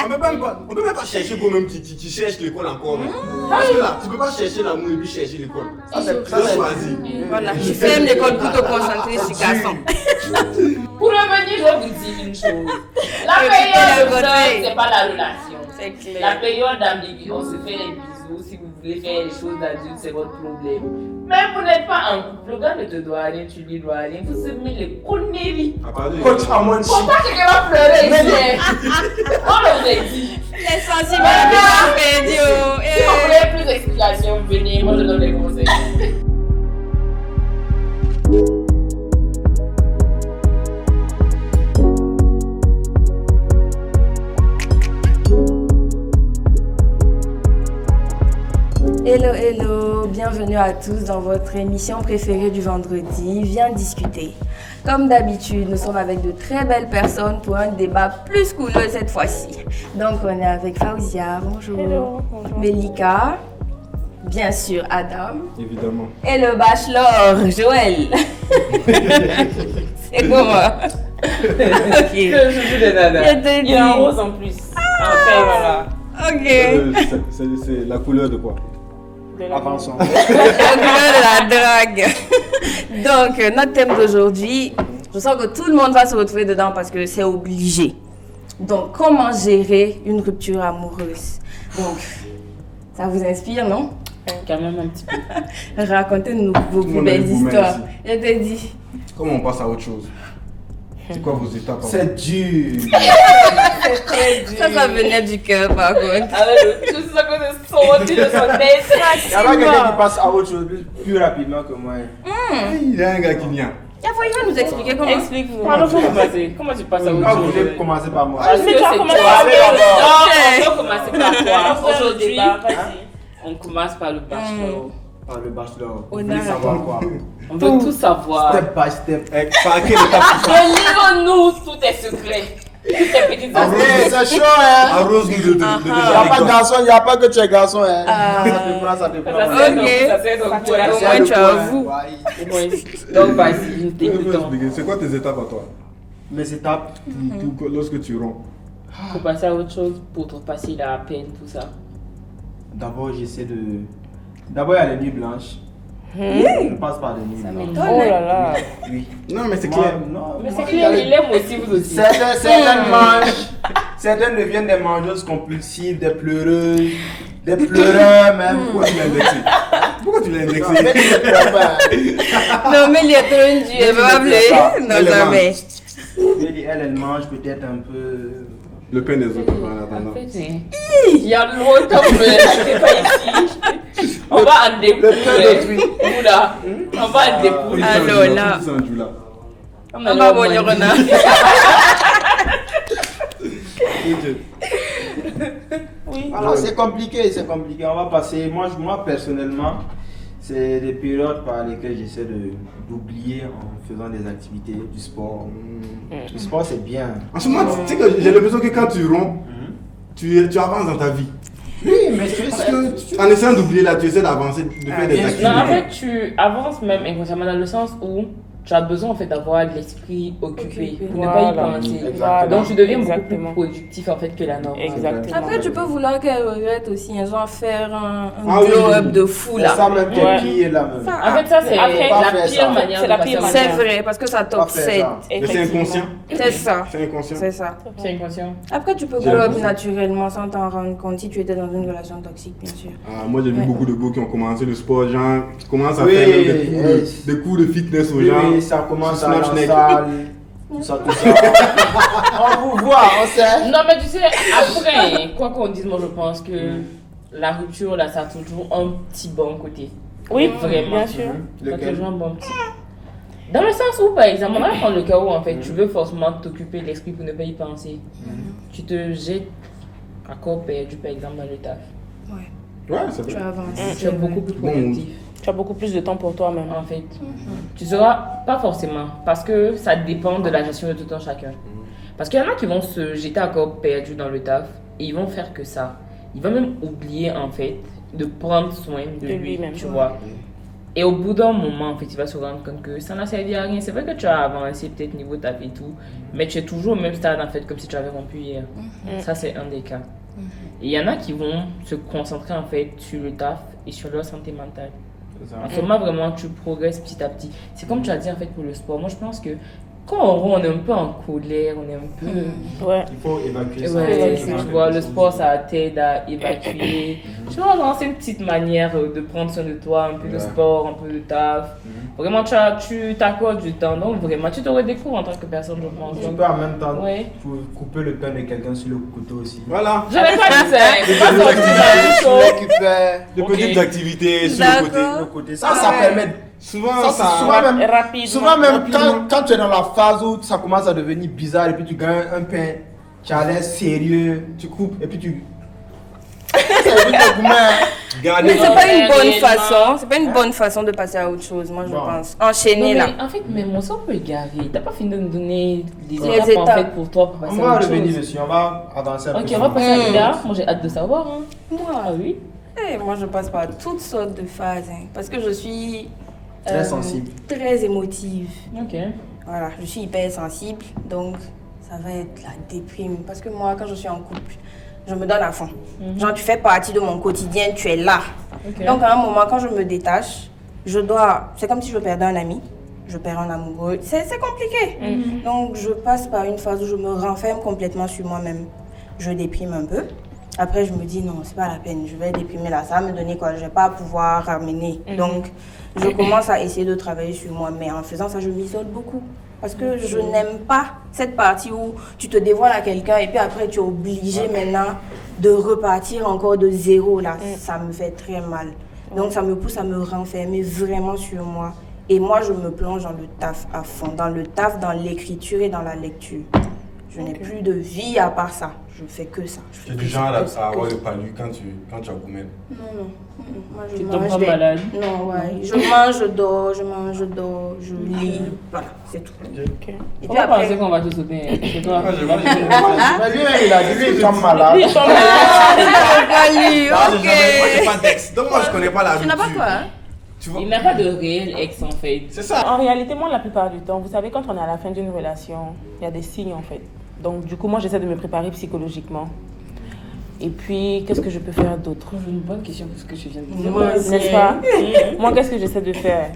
On peut même pas chercher quand même, tu cherches l'école encore. Parce que là, tu peux pas chercher l'amour et puis chercher l'école. Ça, c'est choisi. Voilà, tu fermes l'école pour te concentrer sur garçon. Pour revenir, je vous dis une chose. La période de seul, c'est pas la relation. C'est clair. La période d'ambiguïté, on se fait les bisous. Si vous voulez faire les choses d'adultes, c'est votre problème. Mais vous n'êtes pas en couple. Le gars ne te doit rien, tu lui dois rien. Vous se mettez les conneries. Pourquoi quelqu'un va pleurer ici? On l'avait dit. Les sentiments sont perdus. Si vous voulez plus d'explications, venez, moi je donne des conseils. Hello, bienvenue à tous dans votre émission préférée du vendredi, Viens discuter. Comme d'habitude, nous sommes avec de très belles personnes pour un débat plus couleur cette fois-ci. Donc on est avec Faouzia, bonjour. Hello, bonjour. Melika, bien sûr Adam. Évidemment. Et le bachelor, Joël. C'est comment? Ok. Je joue des nanas. Il est en rose en plus. Enfin, voilà. Ok. C'est la couleur de quoi? Avançons. La couleur de la drague. Donc, notre thème d'aujourd'hui, je sens que tout le monde va se retrouver dedans parce que c'est obligé. Donc, comment gérer une rupture amoureuse? Donc, ça vous inspire, non? Quand même un petit peu. Racontez-nous vos Tout le plus monde a belles une vous-même histoires. ici. Je te dis. Comment on passe à autre chose? C'est quoi vos étapes? C'est dur. Ça venait du cœur, par contre. Avec tout ça que je sorti de son tête. Il y a pas quelqu'un qui passe à autre chose plus rapidement que moi. Il y a un gars qui vient. Il va nous expliquer comment. Explique-nous. Pardon, faut commencer. Comment tu passes à autre Ah, vous chose? voulez commencer par moi. Parce que c'est toi. commencer Non, on peut commencer par toi. Aujourd'hui, on commence par le bachelor. Par le bachelor. Vous Honneur voulez à savoir toi. quoi? On veut tout savoir. Step by step. Par quelle étape tu passes? Délivre-nous tous tes secrets. Toutes tes petites C'est astuces. chaud, hein? Arrose-nous de Il n'y a pas de garçon, il n'y a pas que tu es garçon, hein? Ça te prend. Ça Ok. c'est donc toi. Au moins, tu avoues. Donc, vas-y, nous Tu peux t'écoutons. expliquer, c'est quoi tes étapes à toi? Mes étapes. Lorsque tu romps. Pour passer à autre chose, pour te passer la peine, tout ça. D'abord, j'essaie de. D'abord, il y a les nuits blanches. Je passe par les nuits blanches. Oh là là. Oui. Non, mais c'est Moi, clair. non, Mais moi, c'est clair, il aime aussi, vous aussi. Certaines mangent. Certaines deviennent des mangeuses compulsives, des pleureuses, des pleureurs même. Pourquoi tu l'as indexé? Pourquoi tu l'as Non, indexé? mais tu ne pleures pas. Non, mais il est trop une elle va appeler. Non, Elle jamais. Elle mange peut-être un peu. Le pain des autres, en attendant. En fait, il y a longtemps que je pas ici. On va en Le pain d'autrui. dépouiller. Oula, on va en dépouiller. Alors là. On On va voir Yorona. Alors c'est compliqué, c'est compliqué. On va passer. Moi personnellement, c'est des périodes par lesquelles j'essaie d'oublier en faisant des activités, du sport. Le sport c'est bien. En ce moment, tu sais que j'ai l'impression que quand tu romps, tu avances dans ta vie. Oui, mais tu Parce que en essayant d'oublier là, tu essaies d'avancer, de faire des bien sûr. Non, en activités. fait, tu avances même inconsciemment dans le sens où tu as besoin en fait d'avoir l'esprit occupé pour ne pas y Voilà. penser. Exactement. Donc tu deviens Exactement. beaucoup plus productif en fait que la norme. Exactement. Après, tu peux vouloir qu'elle regrette aussi, genre faire un Ah oui. glow-up de fou C'est là. ça même qui Ouais. est pire là même. En fait, ça c'est Après, pas la faire pire ça. manière C'est de la passer pire à autre C'est chose. vrai, parce que ça Pas faire t'obsède. ça. Mais c'est inconscient. C'est ça. C'est inconscient. C'est ça. C'est inconscient. Après, tu peux J'ai glow up l'impression. naturellement sans t'en rendre compte si tu étais dans une relation toxique, bien sûr. Ah, moi j'ai vu beaucoup de gars qui ont commencé le sport, genre, qui commencent à Oui, faire même des cours de fitness aux Oui, gens. oui, ça commence à la Snapchat. salle, tout ça, tout ça. On vous voit, on sait. Non, mais tu sais, après, quoi qu'on dise, moi je pense que la rupture là, ça a toujours un petit bon côté. Oui, Vraiment. bien sûr. Ça a Lequel? toujours un bon petit. Dans le sens où, par exemple, on va prendre le cas où en fait tu veux forcément t'occuper de l'esprit pour ne pas y penser. Tu te jettes à corps perdu, par exemple, dans le taf. Ouais, c'est Tu vrai. avances. Tu es beaucoup plus productif. Tu as beaucoup plus de temps pour toi-même. En fait, tu seras pas forcément parce que ça dépend de la gestion de tout un chacun. Parce qu'il y en a qui vont se jeter à corps perdu dans le taf et ils vont faire que ça. Ils vont même oublier en fait de prendre soin de De lui, lui-même. tu vois. Et au bout d'un moment, en fait, tu vas se rendre compte que ça n'a servi à rien. C'est vrai que tu as avancé peut-être niveau taf et tout, mais tu es toujours au même stade, en fait, comme si tu avais rompu hier. Ça, c'est un des cas. Et il y en a qui vont se concentrer, en fait, sur le taf et sur leur santé mentale. En ce moment, vraiment, tu progresses petit à petit. C'est comme tu as dit, en fait, pour le sport. Moi, je pense que quand on est un peu en colère, on est un peu... Ouais. Il faut évacuer ça. Ouais, tu vois, le sport, ça t'aide à évacuer. Tu vois, c'est une petite manière de prendre soin de toi, un peu de sport, un peu de taf. Vraiment, tu t'accordes du temps. Donc, vraiment, tu te redécouvres en tant que personne, je pense. Tu peux en même temps Ouais. couper le pain de quelqu'un sur le couteau aussi. Voilà. Je n'ai pas dit ça, c'est pas sorti dans le show. Récupère Des Ok. petites activités sur le côté. le côté. Ça permet. Souvent, Ça, souvent même, Rapidement. souvent même quand tu es dans la phase où ça commence à devenir bizarre et puis tu gagnes un pain, tu as l'air sérieux, tu coupes et puis tu... Ça évite le gourmet. Garder. Mais c'est pas une bonne réellement. façon. C'est pas une bonne façon de passer à autre chose, moi je Bon. pense. Enchaîner là. En fait, mais mon sang peut égarer. T'as pas fini de nous donner les Les étapes en étapes. fait pour toi pour On passer va à autre revenir chose. dessus, on va avancer un peu. Ok, on va passer à l'idée. Moi, j'ai hâte de savoir. Hein. Moi, Ah oui. moi je passe par toutes sortes de phases hein, parce que je suis Très sensible. très émotive. Ok. Voilà, je suis hyper sensible, donc ça va être la déprime. Parce que moi, quand je suis en couple, je me donne à fond. Genre, tu fais partie de mon quotidien, tu es là. Ok. Donc, à un moment, quand je me détache, je dois. C'est comme si je perdais un ami, je perds un amoureux. C'est compliqué. Donc, je passe par une phase où je me renferme complètement sur moi-même. Je déprime un peu. Après, je me dis non, c'est pas la peine, je vais déprimer là, ça va me donner quoi, je vais pas pouvoir ramener. Donc, je commence à essayer de travailler sur moi, mais en faisant ça, je m'isole beaucoup. Parce que je n'aime pas cette partie où tu te dévoiles à quelqu'un et puis après, tu es obligé maintenant de repartir encore de zéro là. Ça me fait très mal. Donc, ça me pousse à me renfermer vraiment sur moi. Et moi, je me plonge dans le taf à fond, dans le taf, dans l'écriture et dans la lecture. Je n'ai plus de vie à part ça. Je fais que ça. Je fais Tu es que du ça, genre que ça, à avoir que le ça. palu quand tu as gourmet. Non. Moi, je Tu mange tombes pas des- malade. Non, ouais. Je mange, je dors, je lis. Voilà, c'est tout. Ok. Et puis On va après. penser qu'on va te sauter. C'est toi. Moi, Mais lui, il a dit qu'il tombe malade. Lui, il tombe Palu, j'ai ok. pas d'ex. Donc, moi, je connais pas la Tu n'as pas quoi, hein? Tu vois? Il n'a pas de réel ex en fait. C'est ça. En réalité, moi, la plupart du temps, vous savez, quand on est à la fin d'une relation, il y a des signes en fait. Donc, du coup, moi, j'essaie de me préparer psychologiquement. Et puis, qu'est-ce que je peux faire d'autre? J'ai une bonne question pour ce que tu viens de dire. Moi aussi. N'est-ce pas? Moi, qu'est-ce que j'essaie de faire?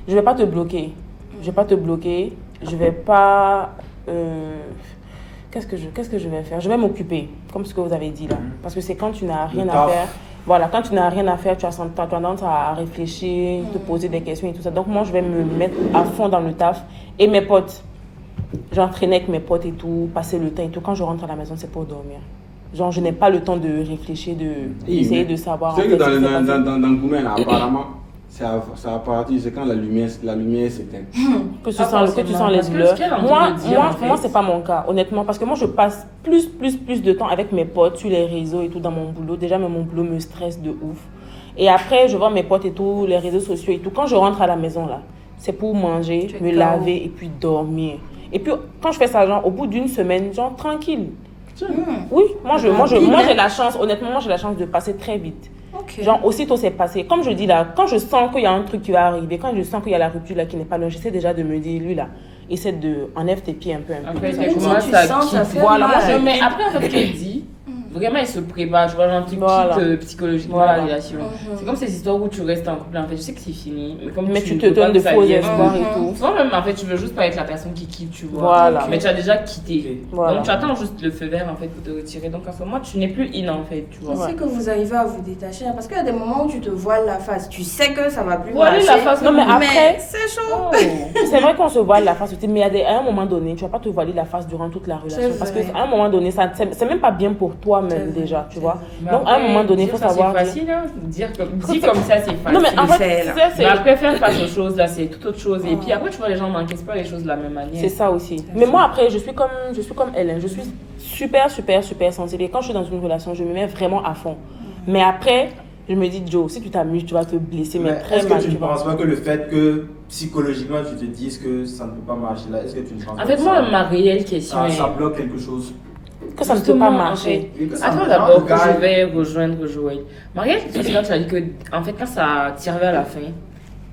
Je vais pas te bloquer. Je vais pas te bloquer. Je vais pas... Qu'est-ce que je vais faire? Je vais m'occuper, comme ce que vous avez dit là. Parce que c'est quand tu n'as rien à taf. faire. Voilà, quand tu n'as rien à faire, tu as tendance à réfléchir, te poser des questions et tout ça. Donc moi, je vais me mettre à fond dans le taf. Et mes potes, j'entraînais avec mes potes et tout, passer le temps et tout. Quand je rentre à la maison, c'est pour dormir. Genre, je n'ai pas le temps de réfléchir, d'essayer de savoir. Tu sais en que fait, dans ce qui s'est passé. le Goumen, apparemment, c'est à partir, c'est quand la lumière s'éteint. Que tu Ah, sens les parce que douleurs. ce qu'elle a envie Moi, de dire, en fait. moi c'est pas mon cas, honnêtement. Parce que moi, je passe plus de temps avec mes potes sur les réseaux et tout dans mon boulot. Déjà, même mon boulot me stresse de ouf. Et après, je vois mes potes et tout, les réseaux sociaux et tout. Quand je rentre à la maison, là, c'est pour manger, Tu es me KO. laver et puis dormir. Et puis, quand je fais ça, genre, au bout d'une semaine, genre, tranquille. Oui, moi, j'ai la chance, honnêtement, moi, j'ai la chance de passer très vite. Ok. Genre, aussitôt c'est passé. Comme je dis là, quand je sens qu'il y a un truc qui va arriver, quand je sens qu'il y a la rupture là qui n'est pas loin, j'essaie déjà de me dire, lui là, essaie de enlève tes pieds un peu. Après, Même tu si commences tu à sens, ça quitter. fait Voilà, moi, mal. je- Mais après, en fait, ce qu'elle dit, vraiment, il se prépare. Je vois, genre, tu Voilà. quittes psychologiquement Voilà. la relation. C'est comme ces histoires où tu restes en couple. En fait, je sais que c'est fini. Mais comme Mais tu te veux pas donnes de que ça faux vienne. espoirs et tout. Souvent, même, en fait, tu veux juste pas être la personne qui quitte, tu vois. Voilà. Mais tu as déjà quitté. Voilà. Donc, tu attends juste le feu vert, en fait, pour te retirer. Donc, en ce moment, tu n'es plus in, en fait, tu vois. Je sais que vous arrivez à vous détacher hein, parce qu'il y a des moments où tu te voiles la face. Tu sais que ça va plus Voiler marcher. la face, non, mais après- c'est chaud. Oh. C'est vrai qu'on se voile la face, mais à un moment donné, tu vas pas te voiler la face durant toute la relation. C'est Parce vrai. qu'à un moment donné, c'est même pas bien pour toi-même C'est vrai. déjà, tu vois. Mais Donc à un après, moment donné, il dire faut ça, savoir. C'est facile, hein. Dire comme ça, c'est facile. Non, mais en fait, fait, tu là. sais, Mais c'est. après, faire face aux choses, là, c'est toute autre chose. Et puis après, tu vois, les gens n'encaissent pas les choses de la même manière. C'est ça aussi. Mais moi, après, je suis comme elle. Je suis super sensible. Et quand je suis dans une relation, je me mets vraiment à fond. Mais après, je me dis, Joe, si tu t'amuses, tu vas te blesser, mais Mais très est-ce mal. que tu ne vois. penses pas que le fait que psychologiquement tu te dises que ça ne peut pas marcher là, est-ce que tu ne penses pas En fait, que moi, ça- ma réelle question est... ça bloque quelque chose? Que ça ne peut Justement, pas en marcher. fait, Et que ça Attends me d'abord rend que gagne. je vais rejoindre Joël. Ma réelle question, c'est quand tu as dit que, en fait, quand ça tire vers la fin,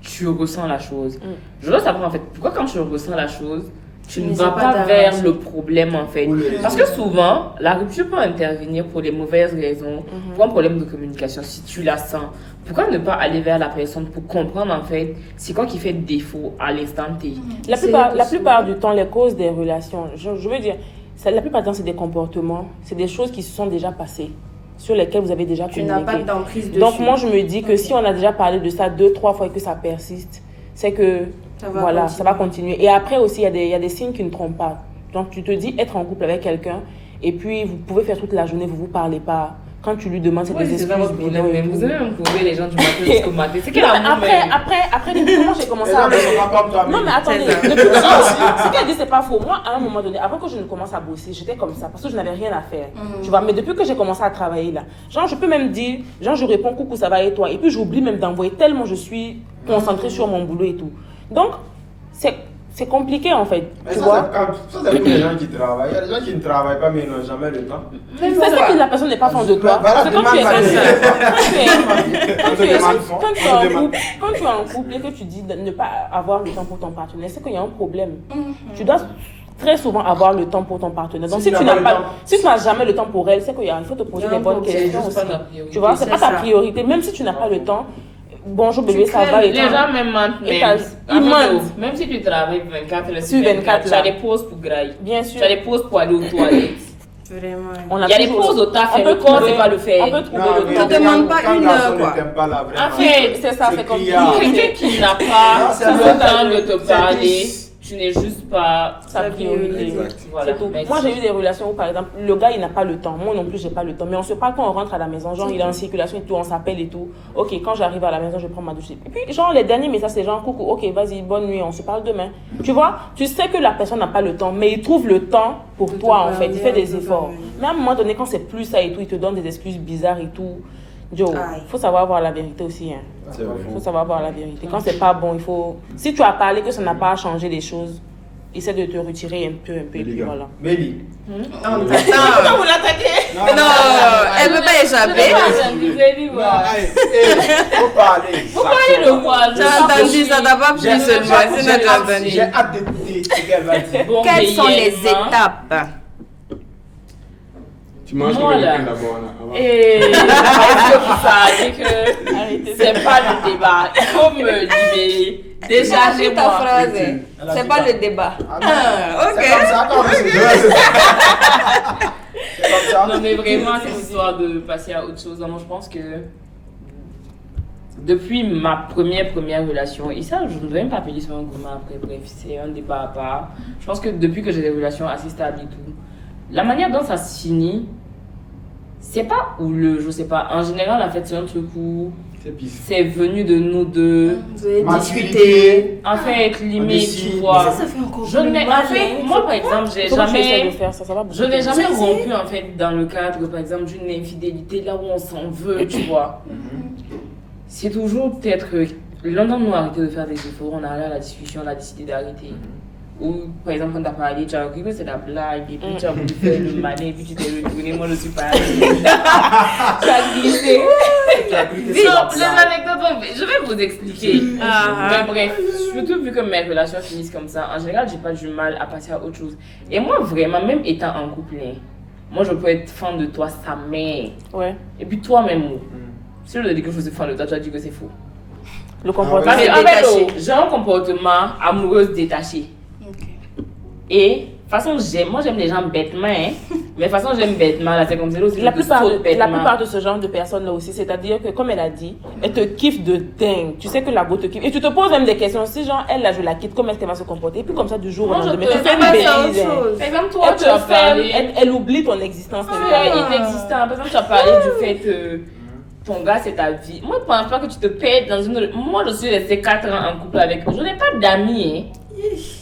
tu ressens la chose. Je dois savoir en fait, pourquoi quand tu ressens la chose, tu ne n'essaies vas pas pas vers d'arranger. le problème en fait. Parce que souvent, la rupture peut intervenir pour les mauvaises raisons, pour un problème de communication, si tu la sens. Pourquoi ne pas aller vers la personne pour comprendre en fait c'est quoi qui fait défaut à l'instant T. La plupart du temps, les causes des relations, je veux dire, la plupart du temps, c'est des comportements, c'est des choses qui se sont déjà passées, sur lesquelles vous avez déjà Tu communiqué. n'as pas d'emprise dessus. Donc moi, je me dis que si on a déjà parlé de ça 2-3 fois et que ça persiste, c'est que Ça va voilà, continuer. ça va continuer. Et après aussi, il y a des signes qui ne trompent pas. Donc tu te dis être en couple avec quelqu'un et puis vous pouvez faire toute la journée, vous ne vous parlez pas. Quand tu lui demandes, c'est Ouais, des c'est excuses ça votre bidons problème. et Même. tout. Vous avez même trouvé les gens du matin jusqu'au matin. C'est quel Non, amour même. après, depuis comment j'ai commencé Les à... gens ne sont pas comme toi. Non mais attendez, C'est ça. depuis que ce qu'elle dit c'est pas faux. Moi à un moment donné, avant que je ne commence à bosser, j'étais comme ça parce que je n'avais rien à faire. Tu vois, mais depuis que j'ai commencé à travailler là, genre je peux même dire, genre je réponds coucou ça va et toi, et puis j'oublie même d'envoyer tellement je suis concentrée sur mon boulot et tout. Donc c'est compliqué en fait, Mais tu ça, vois. c'est pour les gens qui travaillent. Il y a des gens qui ne travaillent pas, mais ils n'ont jamais le temps. C'est ça que la personne n'est pas fan de toi. Voilà, Parce que quand tu es demande quand tu es en couple et que tu dis de ne pas avoir le temps pour ton partenaire, c'est qu'il y a un problème. Tu dois très souvent avoir le temps pour ton partenaire. Donc si tu n'as jamais le temps pour elle, c'est qu'il faut te poser Il y a des un bonnes problème. questions C'est aussi. juste pas ta priorité. Tu vois, c'est pas C'est ta ça. priorité. Même si tu n'as pas le temps, bonjour bébé, ça crées va et Les tout. gens même mentent. Et Même. ils mentent. Même si tu travailles 24 heures Sur 24, tu as là. des pauses pour grailler. Bien sûr. Tu as des pauses pour aller aux toilettes. Vraiment. On Il y a des toujours- pauses au taf, on et peut le corps trouver- ne sait pas le faire. On peut trouver Non, le mais temps. te demande pas quand une garçon heure, ne quoi. t'aime pas là, vraiment. En fait, C'est ça, c'est comme criard. quelqu'un qui n'a Non, pas c'est le un temps de peu- te c'est parler, plus- tu n'es juste pas sa priorité. Exact. Voilà. C'est tout. Merci. Moi, j'ai eu des relations où, par exemple, le gars, il n'a pas le temps. Moi non plus, j'ai pas le temps. Mais on se parle quand on rentre à la maison. Genre, il est en circulation et tout, on s'appelle et tout. Ok, quand j'arrive à la maison, je prends ma douche. Et puis, genre, les derniers messages, c'est genre, coucou, ok, vas-y, bonne nuit, on se parle demain. Tu vois, tu sais que la personne n'a pas le temps, mais il trouve le temps pour De te toi, en fait. parler, Il fait des de te efforts. parler. Mais à un moment donné, quand c'est plus ça et tout, il te donne des excuses bizarres et tout. Joe, Aïe. faut savoir voir la vérité aussi. Hein. C'est vrai. Faut savoir voir la vérité. Quand c'est pas bon, il faut. Si tu as parlé que ça n'a pas changé les choses, essaie de te retirer un peu, et puis Les gars. voilà. Mélie. Attends. Vous l'attaquez? Non, elle peut pas échapper. Non, hey, faut parler. Faut parler de moi. Tu as entendu, ça t'a pas plu seulement. Sinon, tu as entendu. J'ai hâte d'écouter ce qu'elle va dire. Bon, Quelles sont les réellement, étapes? Tu manges Moi, le là. week-end d'abord. là, avant. Et est-ce que vous savez que Arrêtez. c'est pas le débat? Il faut me libérer. Déchargez ta moi. phrase. Elle a C'est dit pas ça. le débat. Ah, non. Ah, ok. C'est comme ça, comme Ouais, c'est ça. c'est comme ça. Non mais vraiment c'est histoire de passer à autre chose. Donc, je pense que depuis ma première relation, et ça je ne vais même pas appeler sur un commun après, bref, c'est un débat à part. Je pense que depuis que j'ai des relations assez stables et tout, la manière dont ça se finit, c'est pas houleux, je sais pas. En général, en fait, c'est un truc où C'est pisse. c'est venu de nous deux. Vous avez discuté. Maturité. En fait, limite, décide. tu vois. Ça fait encore Je n'ai, plus mal, en fait, hein. moi par exemple, j'ai Comment tu essaies de jamais. faire ça? Ça va beaucoup Je n'ai plus. jamais Si, si. rompu en fait dans le cadre par exemple d'une infidélité là où on s'en veut, tu vois. C'est toujours peut-être longtemps nous arrêté de faire des efforts, on a allé à la discussion, on a décidé d'arrêter. Ou par exemple quand t'as parlé, tu as cru que c'est la blague et puis tu as voulu faire le malin et puis tu t'es retourné, moi je suis pas allée. Tu as glissé. Non, les anecdotes, je vais vous expliquer. Mais bref, surtout vu que mes relations finissent comme ça, en général, j'ai pas du mal à passer à autre chose. Et moi, vraiment, même étant en couple, hein, moi, je peux être fan de toi, sa mère. Ouais. Et puis toi-même, si je te dis que je suis fan de toi, tu vas dire que c'est faux. Le comportement. Parce que, en détaché. fait, oh, j'ai un comportement amoureuse détaché. Et, de toute façon, moi, j'aime les gens bêtement, hein. Mais de toute façon, j'aime bêtement, là, c'est comme ça aussi. La je plupart, saute la bêtement. plupart de ce genre de personnes-là aussi, c'est-à-dire que, comme elle a dit, elle te kiffe de dingue. Tu sais que la go te kiffe. Et tu te poses même des questions. Si, genre, elle, là, je la quitte, comment est-ce qu'elle va se comporter? Et puis, comme ça, du jour au Moi, je lendemain, te tu fais une fais ça autre bêtise. hein. chose. Par exemple, toi, Elle tu te as ferme, parlé. elle oublie ton existence. C'est inexistant. Par exemple, tu as parlé du fait que ton gars, c'est ta vie. Moi, je pense pas que tu te perds dans une. Moi, je suis restée 4 ans en couple avec eux. Je n'ai pas d'amis. Hein.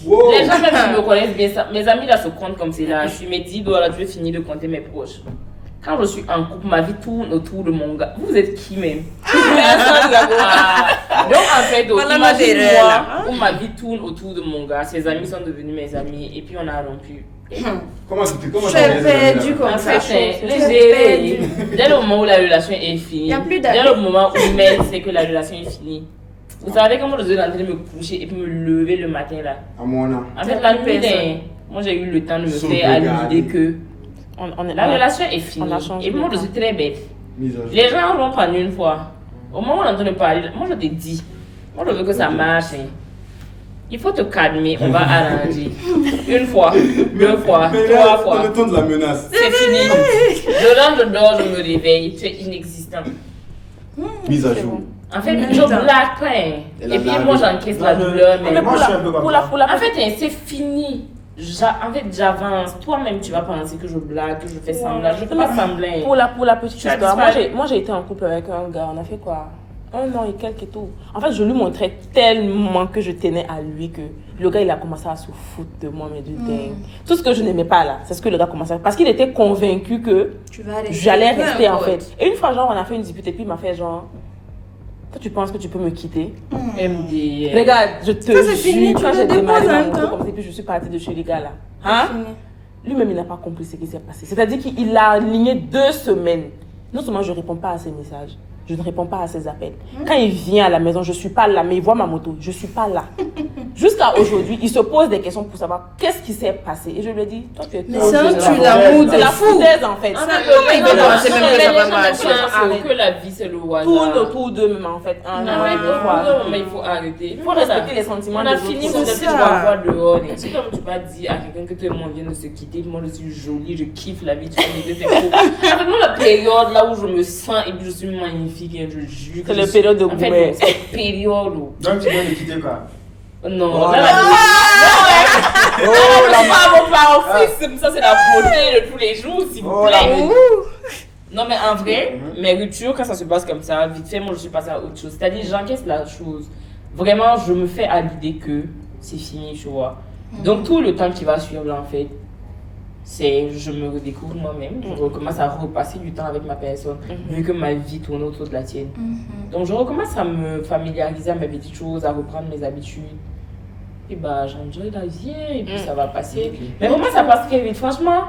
Wow. Les gens, même qui me connaissent bien, ça, mes amis là se comptent comme c'est là. Je suis mes 10 dollars, je vais finir de compter mes proches. Quand je suis en couple, ma vie tourne autour de mon gars. Vous êtes qui même? Personne, là. Donc, en fait, Voilà imagine notre erreur, moi où ma vie tourne autour de mon gars. Ses amis sont devenus mes amis et puis on a rompu. Comment tu J'ai perdu comme En ça. fait, c'est J'ai léger. perdu. Dès le moment où la relation est finie, Y a plus dès le moment où Mel sait que la relation est finie, Vous savez comment je suis en train de me coucher et puis me lever le matin là. À mon âme. En fait, la nuit, moi j'ai eu le temps de me faire à l'idée que la relation est finie. Et moi je suis très bête. Les gens vont prendre une fois. Au moment où on est en train de parler, moi je te dis, moi je veux que ça marche. Il faut te calmer, on va arranger. Une fois, deux fois, trois fois. C'est le ton de la menace. C'est fini. Je dors, je me réveille, tu es inexistant. Mise à jour. En fait, je blague pas. Et puis moi j'encaisse la douleur. Mais moi je suis un peu comme ça. en fait, c'est fini. En fait, j'avance. Toi-même, tu vas penser que je blague, que je fais semblant. Je fais pas semblant. Pour la petite histoire, moi j'ai été en couple avec un gars, on a fait quoi 1 an et quelques et tout. En fait, je lui montrais tellement que je tenais à lui que le gars il a commencé à se foutre de moi, mais du dingue. Tout ce que je n'aimais pas là, c'est ce que le gars commençait à... Parce qu'il était convaincu que j'allais rester en fait. Et une fois, genre, on a fait une dispute et puis il m'a fait genre... Toi, tu penses que tu peux me quitter? MDR. Regarde, je te jure, quand j'ai déposes démarré en ma même moto temps. comme ça, et puis je suis partie de chez les gars là. Hein? Lui-même, il n'a pas compris ce qui s'est passé. C'est-à-dire qu'il a aligné 2 semaines. Non seulement je ne réponds pas à ses messages, je ne réponds pas à ses appels. Quand il vient à la maison, je ne suis pas là, mais il voit ma moto, je ne suis pas là. Jusqu'à aujourd'hui, il se pose des questions pour savoir qu'est-ce qui s'est passé. Et je lui ai dit, toi tu es Mais trop c'est un jeune. tue l'amour C'est de la fou. foutaise en fait. Il veut penser même que ça va marcher. Arrête. Que la vie c'est le hasard. Tourne autour d'eux-mêmes en fait. Non, mais il faut arrêter. Il faut respecter les sentiments On a des fini, autres. on a C'est fait ça. 3 fois dehors. Si comme tu vas dire à quelqu'un que tout le monde vient de se quitter, moi je suis jolie, je kiffe la vie, tu fais mes deux, c'est faux. C'est vraiment la période là où je me sens et puis je suis magnifique et je jure. C'est la période de En fait, gourmet. c'est cette période où. Donc tu viens de quitter quoi? Non, Oh, là, là. non, c'est pas mon parent fils, ça c'est la beauté de tous les jours, s'il vous Oh, la plaît. beauté. Non, mais en vrai, mes ruptures, quand ça se passe comme ça, vite fait, moi je suis passée à autre chose. C'est-à-dire, j'encaisse la chose. Vraiment, je me fais à l'idée que c'est fini, tu vois. Donc, tout le temps qui va suivre, là, en fait, c'est je me redécouvre moi-même. Je recommence à repasser du temps avec ma personne, vu que ma vie tourne autour de la tienne. Donc, je recommence à me familiariser à mes petites choses, à reprendre mes habitudes. Et bah, j'enjoy la vie et puis ça va passer. Mais vraiment, ça passe très vite. Franchement,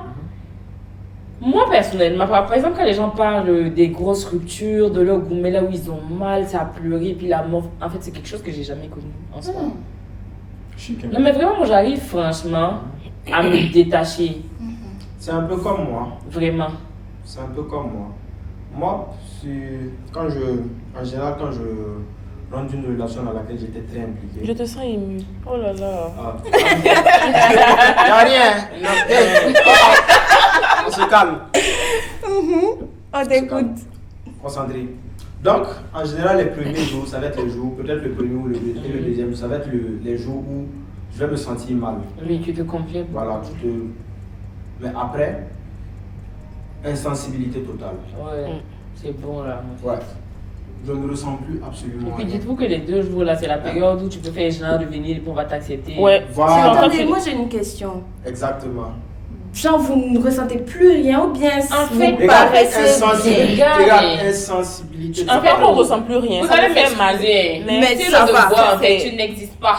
moi personnellement, par exemple, quand les gens parlent des grosses ruptures, de leur gourmet là où ils ont mal, ça a pleuré, puis la mort, en fait, c'est quelque chose que j'ai jamais connu en soi. Non, mais vraiment, moi j'arrive franchement à me détacher. C'est un peu comme moi. Vraiment. C'est un peu comme moi. Moi, en général, quand je rentre d'une relation dans laquelle j'étais très impliqué. Je te sens ému. Oh là là. Y'a rien. Non, hey. On se calme. On t'écoute. Concentré. Donc, en général, les premiers jours, ça va être les jours, peut-être le premier ou le deuxième, ça va être les jours où je vais me sentir mal. Oui, tu te complètes. Voilà, mais après, insensibilité totale. Ouais, c'est bon là. Ouais. Je ne ressens plus Et absolument puis rien. dites-vous que les 2 jours là, c'est la période où tu peux faire genre de venir et puis on va t'accepter. Ouais. Voilà. Attendez, moi j'ai une question. Exactement. Genre, vous ne ressentez plus rien ou bien En vous fait, paraissez insensibilité. bien. Regarde, insensibilité. En fait, on ne ressent plus rien. Vous Ça allez me fait mal. m'excuser. Mais si ça je te va, vois, ça en fait, fait- tu n'existes pas.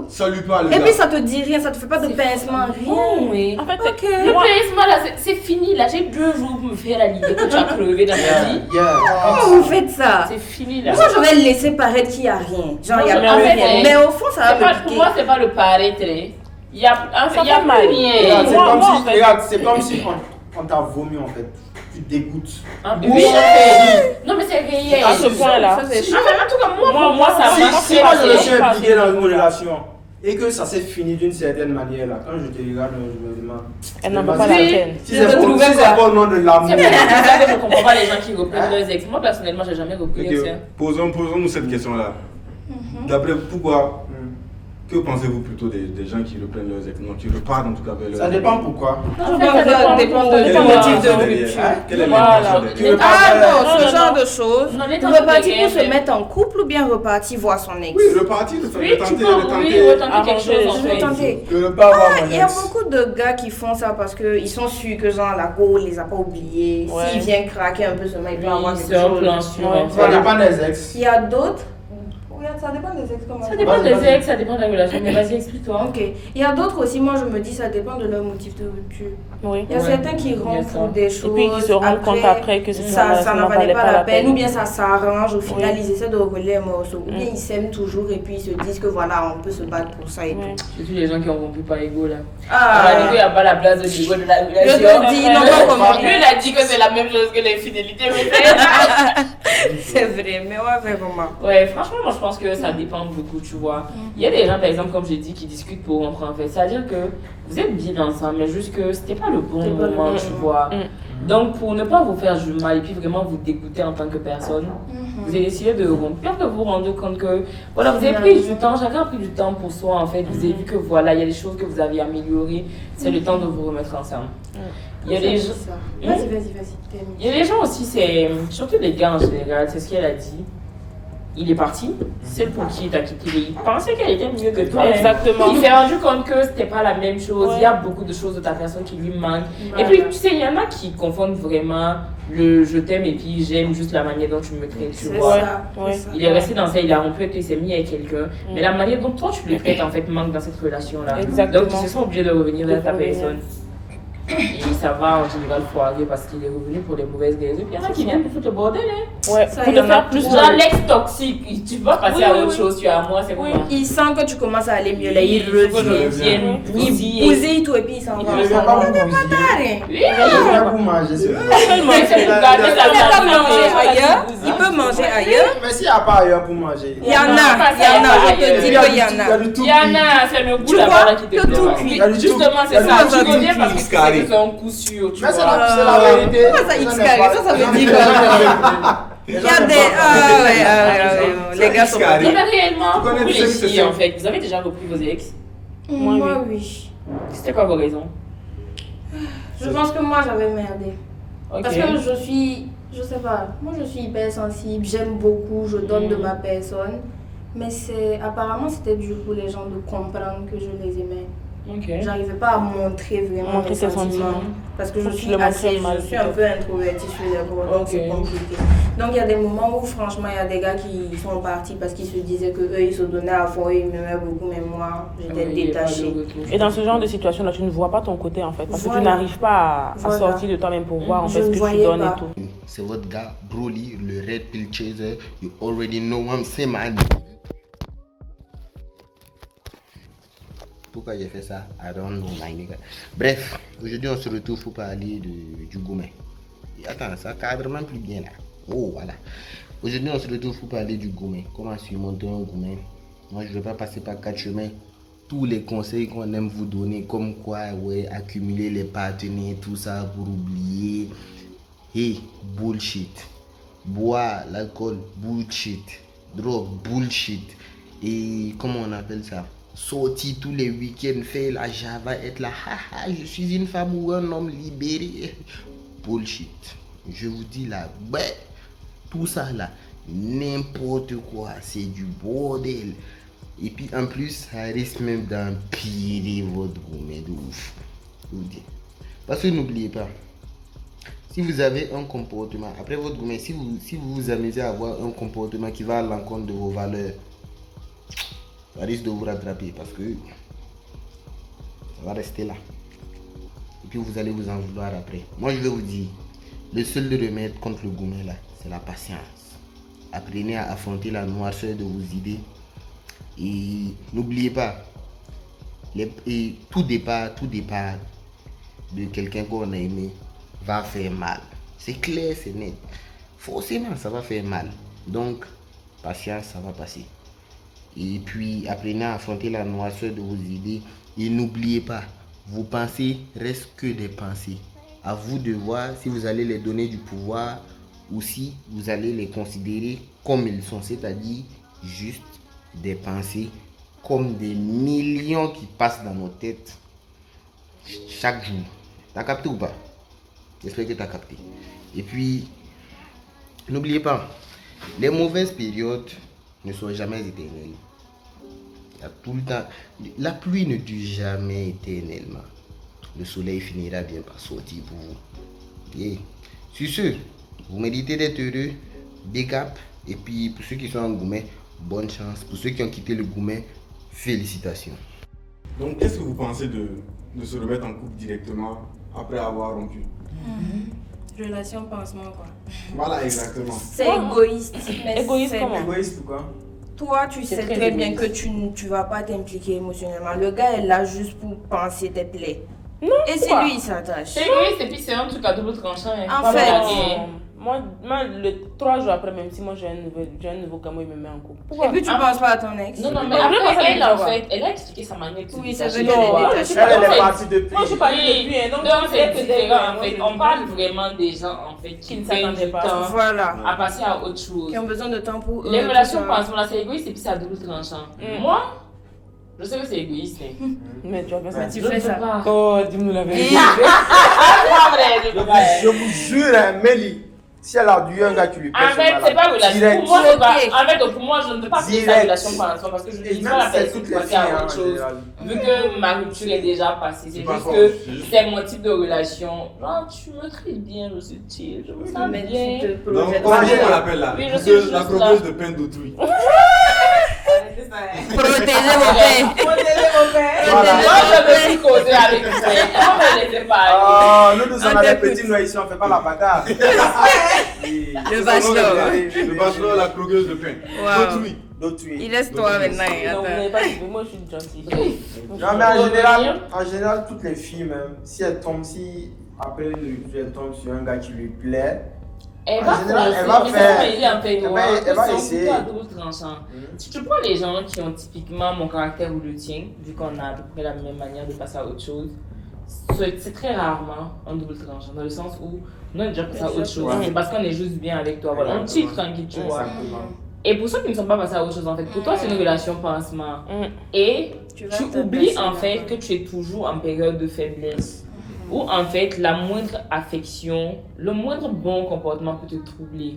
Ça lui parle. Et là. puis ça te dit rien, ça te fait pas de pincement, rien. Oui. En fait, Ok. Le PSMA là, c'est fini là. J'ai 2 jours pour me faire à l'idée que tu as crevé dans ta vie. Comment vous faites ça? C'est fini là. Moi, j'aurais laissé paraître qu'il n'y a rien. Genre, il n'y a Non, plus en fait, rien. Mais au fond, ça C'est va pas, me pour piquer. moi, c'est pas le paraître. Il y a, en fait, Ça il y a fait mal. plus rien. Regarde, c'est Moi, comme en si, fait- regarde, c'est comme si on t'a vomi en fait. Tu dégoûtes. Hein, Oui. oui, en fait. Non, mais c'est réel. À ce point-là. En fait, en tout cas, moi, Moi, pour moi, ça Si, marche. si moi je me suis c'est impliqué dans une parti. relation et que ça s'est fini d'une certaine manière là, quand je te regarde, je me demande. Elle n'en Mais vaut pas vas-y. la peine. Si c'est pour le nom de l'amour. C'est pour ça que je comprends pas les gens qui reprennent leurs ex. Moi, personnellement, j'ai jamais repris Ok, ex. hein. Posons-nous cette question-là. D'après pourquoi, que pensez-vous plutôt des gens qui reprennent leurs ex, non, qui repartent en tout cas vers leurs Ça ex? dépend pourquoi. En fait, ça dépend Quel est du motif de derrière? rupture. Quelle est Voilà. l'intention derrière? Tu veux pas Ah faire- non, ce non, genre non. de choses. Non, les temps Repartir sont pour se derrière, mettre en couple ou bien repartir voir son ex? Oui, repartir, Oui, le tu tenter, peux, le oui, tenter. retenter quelque chose en Je vais fait. tenter. Je ne veux pas avoir mon Il y a ex. beaucoup de gars qui font ça parce qu'ils sont sûrs que genre la go les a pas oubliés. Ouais. S'il vient craquer un peu seulement, il peut Oui, avoir c'est quelque un chose. plan sûr. Ouais. Ça Voilà. dépend des ex. Il y a d'autres. Regarde ça dépend des ex comment Ça dépend des ex, ça dépend de la relation. Mais vas-y, explique-toi. Ok. Il y a d'autres aussi, moi je me dis, ça dépend de leur motif de rupture. Oui. Il y a certains qui rompent pour des choses. Et puis qui se rendent compte après que ça n'en valait pas la peine. Ou bien ça s'arrange. Au final, Oui. ils essaient de recoller les morceaux. Ou bien ils s'aiment toujours et puis ils se disent que voilà, on peut se battre pour ça et tout. Surtout les gens qui ont rompu par ego là. Ah, Il n'y a pas la place de l'ego de la relation. je te dis, non, pas comment. Lui, il a dit que c'est la même chose que l'infidélité. C'est vrai, mais ouais, vraiment. Ouais, franchement, moi je pense que ça dépend beaucoup, tu vois. Il y a des gens, par exemple, comme j'ai dit, qui discutent pour rentrer en fait. C'est-à-dire que vous êtes bien ensemble, mais juste que c'était pas le bon moment, tu vois. Donc, pour ne pas vous faire du mal et puis vraiment vous dégoûter en tant que personne, vous avez décidé de rompre. Puis après, vous vous rendez compte que, voilà, vous avez pris du temps, chacun a pris du temps pour soi en fait. Vous avez vu que voilà, il y a des choses que vous avez améliorées. C'est le temps de vous remettre ensemble. Il y a des gens. Vas-y. Il y a des gens aussi, c'est surtout les gars en général, c'est ce qu'elle a dit. Il est parti, celle pour qui il t'a quitté, il pensait qu'elle était mieux que toi. Exactement. Il s'est rendu compte que c'était pas la même chose. Ouais. Il y a beaucoup de choses de ta personne qui lui manquent. Et puis, tu sais, il y en a qui confondent vraiment le je t'aime et puis j'aime juste la manière dont tu me traites, tu vois. Ouais. Il est resté dans ça, il a rompu et il s'est mis avec quelqu'un. Mais la manière dont toi tu le traites en fait manque dans cette relation-là. Exactement. Donc ils se sont obligés de revenir vers ta personne. Et ça va en général foirer parce qu'il est revenu pour les mauvaises raisons. Puis il y en a qui viennent pour foutre le bordel. Hein. Ouais, Ça, pour il y te en a faire plus Genre l'ex toxique, tu vas passer à autre chose, tu es à moi, c'est Oui. comment? Il sent que tu commences à aller mieux là, il revient. Il bousille. bousille tout et puis il s'en va. Il ne vient pas vous bousiller. Rien. Oui, Il vient vous manger. C'est c'est pour garder Il sa peut pas manger manger ailleurs. Il peut manger ailleurs. Mais s'il n'y a pas ailleurs pour manger. Il y en a, je te dis qu'il y en a. tout. Il y en a, c'est le goût Tu là-bas vois, qui te que tout plaît. cuit. Il y a du tout. Justement, Il y a c'est du ça. tout. Tu reviens parce que X carré. c'est un coup sûr, tu Mais c'est vois. la vérité. Comment ça, X n'est carré? pas- Ça veut dire quoi? Il y a des. Ah ouais, les gars sont pas Non, X-carré. mais réellement, Tu connais vous tous ceux les qui se filles, en sentent. fait, vous avez déjà repris vos ex. Moi, oui. C'était quoi vos raisons? Je pense que moi, j'avais merdé. Ok. Parce que je suis. Je sais pas. Moi, je suis hyper sensible. J'aime beaucoup. Je donne de ma personne. Mais apparemment, c'était dur pour les gens de comprendre que je les aimais. Ok. J'arrivais pas à montrer vraiment Montrer mes tes sentiments. sentiments. Parce que je Tu suis le montrais assez, mal, je suis un peu introvertie sur les bords, donc Ok. c'est compliqué. Donc il y a des moments où franchement il y a des gars qui sont partis parce qu'ils se disaient que eux ils se donnaient à fond, ils m'aimaient beaucoup, mais moi j'étais détachée. Et dans ce genre de situation-là, tu ne vois pas ton côté en fait. Parce que Voilà. tu n'arrives pas à Voilà. sortir de toi-même pour voir en Je fait ce ne que tu voyais donnes pas. et tout. C'est votre gars, Broly, le Red Pill Chaser. You already know what I'm saying, man. Pourquoi j'ai fait ça? I don't know, my nigga. Bref, aujourd'hui on se retrouve pour parler du Goumen. Et attends, ça cadre même plus bien là. Oh, voilà. Aujourd'hui on se retrouve pour parler du Goumen. Comment surmonter un Goumen? Moi je ne vais pas passer par 4 chemins. Tous les conseils qu'on aime vous donner, comme quoi, ouais, accumuler les partenaires, tout ça pour oublier. Hey, bullshit. Boire, l'alcool, bullshit. Drogue, bullshit. Et comment on appelle ça? Sortir tous les week-ends, faire la java, être là, haha, je suis une femme ou un homme libéré. Bullshit. Je vous dis là, ben, tout ça là, n'importe quoi, c'est du bordel. Et puis en plus, ça risque même d'empirer votre gourmet de ouf. Je vous dis. Parce que n'oubliez pas, si vous avez un comportement, après votre gourmet, si vous vous amusez à avoir un comportement qui va à l'encontre de vos valeurs, ça risque de vous rattraper parce que ça va rester là. Et puis vous allez vous en vouloir après. Moi je vais vous dire, le seul remède contre le gourmet là, c'est la patience. Apprenez à affronter la noirceur de vos idées. Et n'oubliez pas, tout départ de quelqu'un qu'on a aimé va faire mal. C'est clair, c'est net. Forcément, ça va faire mal. Donc, patience, ça va passer. Et puis, apprenez à affronter la noirceur de vos idées. Et n'oubliez pas, vos pensées restent que des pensées. À vous de voir si vous allez les donner du pouvoir ou si vous allez les considérer comme ils sont, c'est-à-dire juste des pensées comme des millions qui passent dans nos têtes chaque jour. T'as capté ou pas? J'espère que t'as capté. Et puis, n'oubliez pas, les mauvaises périodes ne sont jamais éternelles. Il y a tout le temps. La pluie ne dure jamais éternellement. Le soleil finira bien par sortir pour vous. Yeah. Sur ce, vous méritez d'être heureux, big up. Et puis pour ceux qui sont en gourmet, bonne chance. Pour ceux qui ont quitté le Goumet, félicitations. Donc, qu'est-ce que vous pensez de se remettre en couple directement après avoir rompu? Relation pansement, quoi. Voilà, exactement. C'est égoïste. Mais Égoïste comment? Égoïste pourquoi? Toi, tu sais très bien que tu ne vas pas t'impliquer émotionnellement. Le gars est là juste pour penser tes plaies. Non, et c'est lui, il s'attache. C'est égoïste et puis c'est un truc à double tranchant. En fait, moi, le 3 jours après, même si moi j'ai un nouveau camo, il me met en couple. Pourquoi? Et puis tu penses pas à ton ex. Non, mais après, elle, en fait, elle a expliqué sa manière de se Oui, c'est détacher. vrai qu'elle est détachée. Elle est partie depuis. Moi, je suis partie depuis, hein, donc c'est différent, en fait. On parle vraiment des gens, en fait, qui ne prennent s'attendaient du pas. temps Voilà. à passer à autre chose. Qui ont besoin de temps pour Les relations tout ça. pansement, là, c'est égoïste et puis c'est à double tranchant. Moi, je sais que c'est égoïste. Mais tu vas faire ça. Tu fais ça. Oh, dis-nous la vérité. Je vous jure, hein, Mélie, si elle a eu un gars qui lui plaît, En fait, c'est pas relation. direct. Pour moi, c'est pas. Ok. En fait, pour moi, je ne peux pas faire Direct. sa relation pansement parce que je ne Et dis même pas la c'est personne toutes qui les passe filles, à hein, autre en chose. général. Vu que ma rupture est déjà passée, c'est pas juste fort, que c'est juste- c'est mon type de relation. Genre, tu me traites bien, je suis chill, je me sens Mais bien. tu te Donc, projettes comment pas. on l'appelle là? Oui, je suis juste La là. croqueuse de pain d'autrui. Protéger vos paix. Voilà. Moi, je veux plus causer avec vous. On me laisse parler. Oh, nous on On a des t'écoute. petits, nous ici, on fait pas la bagarre. Oui. Le bachelor. Le bachelor, la croqueuse de pain. Wow. D'autrui. D'autrui. Il laisse toi maintenant. Non, vous Attends. n'avez pas dit, moi je suis une gentille. Non, mais en général, toutes les filles, même, si elles tombent, si après une rupture, elles tombent sur un gars qui lui plaît, Elle En va général, faire, elle va mais faire- ça, il est un peu noir, elle va c'est un essayer. couteau à double tranchant. Si tu prends les gens qui ont typiquement mon caractère ou le tien, vu qu'on a à peu près la même manière de passer à autre chose, c'est très rarement un double tranchant, dans le sens où nous on est déjà passé à autre chose. Ouais. C'est parce qu'on est juste bien avec toi, voilà, on chill tranquille, tu vois. Exactement. Et pour ceux qui ne sont pas passés à autre chose, en fait, pour toi c'est une relation pansement. Mm. Et Tu vas tu te oublies passer en là-bas. fait que tu es toujours en période de faiblesse. Où en fait la moindre affection, le moindre bon comportement peut te troubler.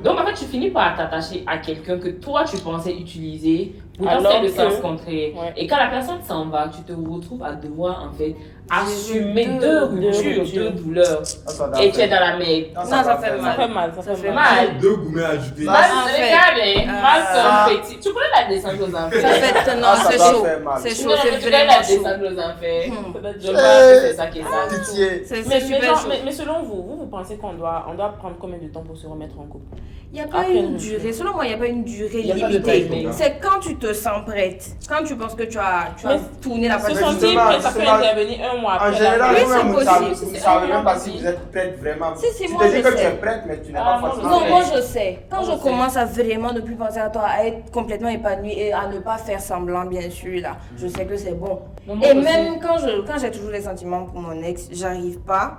Donc en fait tu finis par t'attacher à quelqu'un que toi tu pensais utiliser pour Alors faire le que- sens contraire. Ouais. Et quand la personne s'en va, tu te retrouves à devoir en fait assumer deux deux ruptures, ruptures. deux douleurs. Ça doit Et tu es faire- dans la merde. Non, ça va fait faire Ça mal. fait mal, ça Ça fait fait mal. Mal. Deux gourmets ajoutés. Mal, en fait, regardez, mal ça- comme petit. Tu connais la descente aux Ça enfers. fait, non, ça c'est doit chaud. faire mal. C'est chaud, Non, c'est mais tu connais la vraiment chaud. descente aux enfers. Hmm. Je pense que c'est ça qui est ça. Pitié. C'est Mais, super chaud. mais selon vous pensez qu'on doit prendre combien de temps pour se remettre en couple? Il n'y a pas Après une une durée. Selon moi, il n'y a pas une durée Il y a pas de limitée. timing. C'est quand tu te sens prête. Quand tu penses que tu as Mais tourné la Se page. sont- sentir justement, prêt, ça peut justement, intervenir un mois après. En général, Oui, vous-même, c'est vous possible. ne savez même pas si vous êtes prête vraiment. Si, Tu moi, te dis je que tu sais. es prête, mais tu n'es Ah, pas moi, forcément Non, Ouais. moi je sais. Quand Moi, je je sais. commence à vraiment ne plus penser à toi, à être complètement épanouie et à ne pas faire semblant, bien sûr, là, je sais que c'est bon. Non, moi Et aussi. même quand j'ai toujours des sentiments pour mon ex, j'arrive pas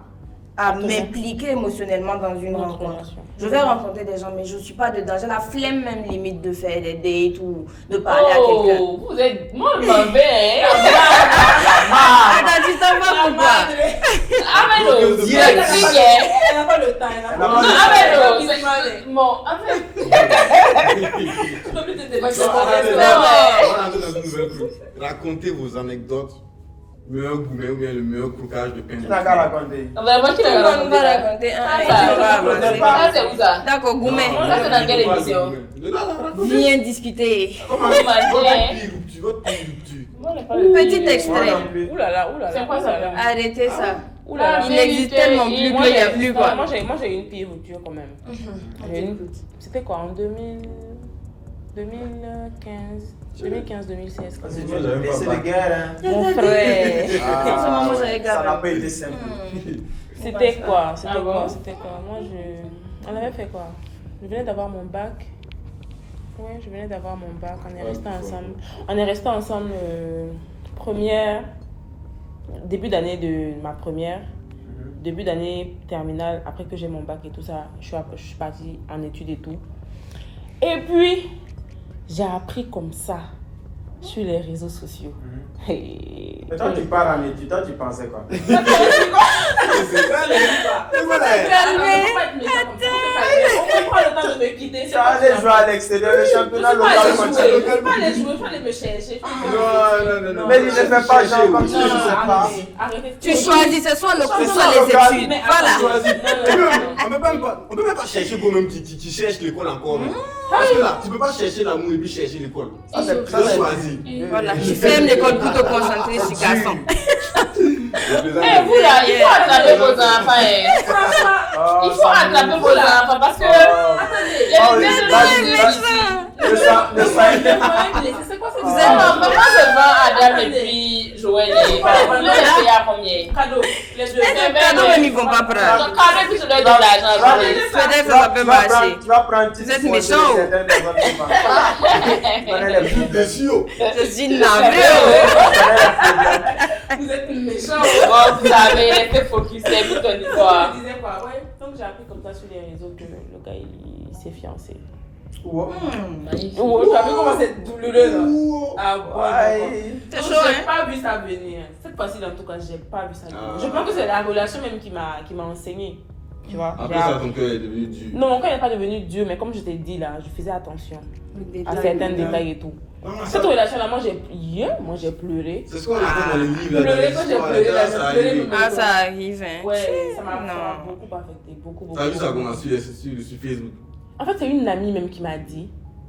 à m'impliquer émotionnellement dans une Notre rencontre. relation. Je vais rencontrer des gens, mais je suis pas dedans. J'ai la flemme même limite de faire des dates ou de parler à quelqu'un. Oh, vous êtes. Moi, je m'en vais. Attends, tu t'en vas pourquoi? Amène-le. Direct. Elle n'a pas le temps, elle n'a Elle pas n'a pas le temps. Amène-le. Bon, en fait. Tu peux plus te débattre. On va rentrer dans une nouvelle coupe. Racontez vos anecdotes. Meilleur gourmet ou bien le meilleur croquage de pain. Tu n'as qu'à raconter. Moi qui Tout le l'ai monde va raconté. raconter un Ah, et tu vas ça, avancer. ça, c'est où ça? D'accord, Gourmet, Ça, c'est dans quelle émission? viens discuter. Comment Tu m'as dit, hein? votre pire rupture. Moi, je n'ai pas le- Petit Moi extrait. non plus. Ouh là là, ouh là là. C'est quoi ça? Arrêtez ça. Ouh là là. Il n'existe tellement plus Moi, qu'il n'y a j'ai- plus non, quoi. moi, j'ai eu une pire rupture quand même. J'ai eu une- C'était quoi en 2015-2016. C'est Moi, j'avais pas c'est de bac. guerre, hein. Mon frère. En ce moment, j'avais Ça gardé. n'a pas été simple. C'était quoi? C'était Ah bon? quoi? C'était quoi? Moi, on avait fait quoi? Je venais d'avoir mon bac. Ouais, je venais d'avoir mon bac. On est restés ensemble. On est restés ensemble début d'année de ma première. Début d'année terminale, après que j'ai mon bac et tout ça, je suis partie en études et tout. Et puis, j'ai appris comme ça sur les réseaux sociaux. Et- Mais toi, tu pars en études, toi, tu pensais quoi? C'est ça, les gars. On prend le temps de de me quitter. Tu allais jouer à l'extérieur, le championnat local continue. Je peux pas aller jouer, il faut aller me chercher. Non. Mais il ne fait pas genre comme si je ne sais pas. Arrêtez. Tu choisis, c'est soit le cours, soit Championnat les local. études. Mais Voilà. On peut même pas chercher toi-même qui cherche l'école encore. Parce que là, tu peux pas chercher l'amour et puis chercher l'école. Ça, c'est choisi. Voilà. Tu fermes l'école pour te concentrer sur garçon. Eh, vous là, il faut attraper vos enfants. Il faut attraper vos enfants parce que. Il y a des C'est quoi Vous cette êtes- non, comment je vends Adam et puis Joël et vous les payez à combien? cadeau? Les deux. Non, même ils vont pas prendre. Donc, quand même, puis je dois donner de l'argent. Peut-être ça peut marcher. Tu vas prendre un petit Vous êtes point de méchants. certaines personnes qui vont- Prenez les plus Déçu. Je suis navrée. Vous êtes méchants. Bon, vous savez, restez focus, c'est vous ton histoire. Je disais quoi? Ouais. Donc j'ai appris comme ça sur les réseaux que le gars il s'est fiancé. Wow. Magnifique. Oh, tu as vu comment c'est douloureux là? Ah bon. Ouais. C'est Donc, chaud, j'ai hein? pas vu ça venir. Cette fois-ci, en tout cas, j'ai pas vu ça venir. Je pense que c'est la relation même qui m'a enseigné. Tu vois? Après ça, ton cœur est devenu dur. Non, mon cœur n'est pas devenu dur, mais comme je t'ai dit là, je faisais attention à certains détails et tout. Cette relation-là, moi j'ai pleuré. C'est ce qu'on entend dans les livres. Pleurer quand j'ai pleuré, là, j'ai pleuré même. Ah, ça arrive, hein. Ouais, ça m'a Non. beaucoup affecté, beaucoup. T'as vu ça comment sur Facebook? En fait, c'est une amie même qui m'a dit,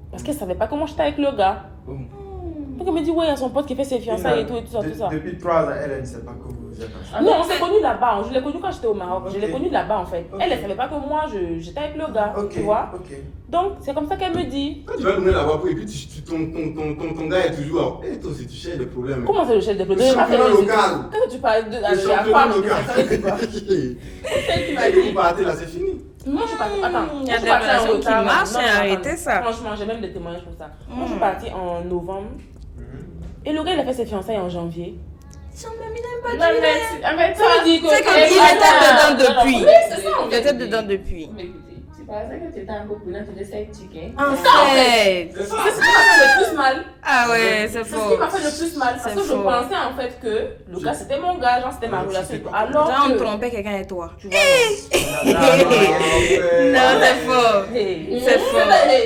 parce qu'elle savait pas comment j'étais avec le gars. Donc elle me dit, ouais, il y a son pote qui fait ses fiançailles et tout ça. Depuis 3 ans, elle ne sait pas que vous êtes ensemble. Non, on s'est connus là-bas. Je l'ai connu quand j'étais au Maroc. Je l'ai Ok. connu là-bas en fait. Ok. Elle ne savait pas que moi j'étais avec le gars. Ok, Tu vois? ok. Donc c'est comme ça qu'elle me dit. Quand tu vas donner la voix pour et puis ton gars est toujours. Et toi aussi, tu cherches des problèmes. Comment c'est le chef de Le pleurer? championnat local. Quand tu parles de Le la championnat femme, local. c'est elle qui m'a Et vous dit. partez là, c'est fini. Moi je suis partie. Attends, Il y a moi, je suis des partie en relations qui retard. marchent, Non, hein, non, arrêtez attends. ça. Franchement, j'ai même des témoignages pour ça. Moi je suis partie en novembre. Et le gars il a fait ses fiançailles en janvier. Non, mais Ça veut dire que. C'est comme il était dedans depuis. Oui, c'est ça. Il était dedans depuis. Mais écoutez, c'est pas ça que tu étais en couple, là, tu laisses être chicken. En fait. C'est ce qui m'a fait le plus mal. Ah ouais, c'est C'est ce faux. qui m'a fait le plus mal. Parce C'est que je faux. pensais en fait que le gars c'était mon gars, genre c'était ma Ouais, relation. c'était pas- Alors Genre, on que. trompait quelqu'un et toi. Tu vois. Non, c'est faux. Hey. C'est faux.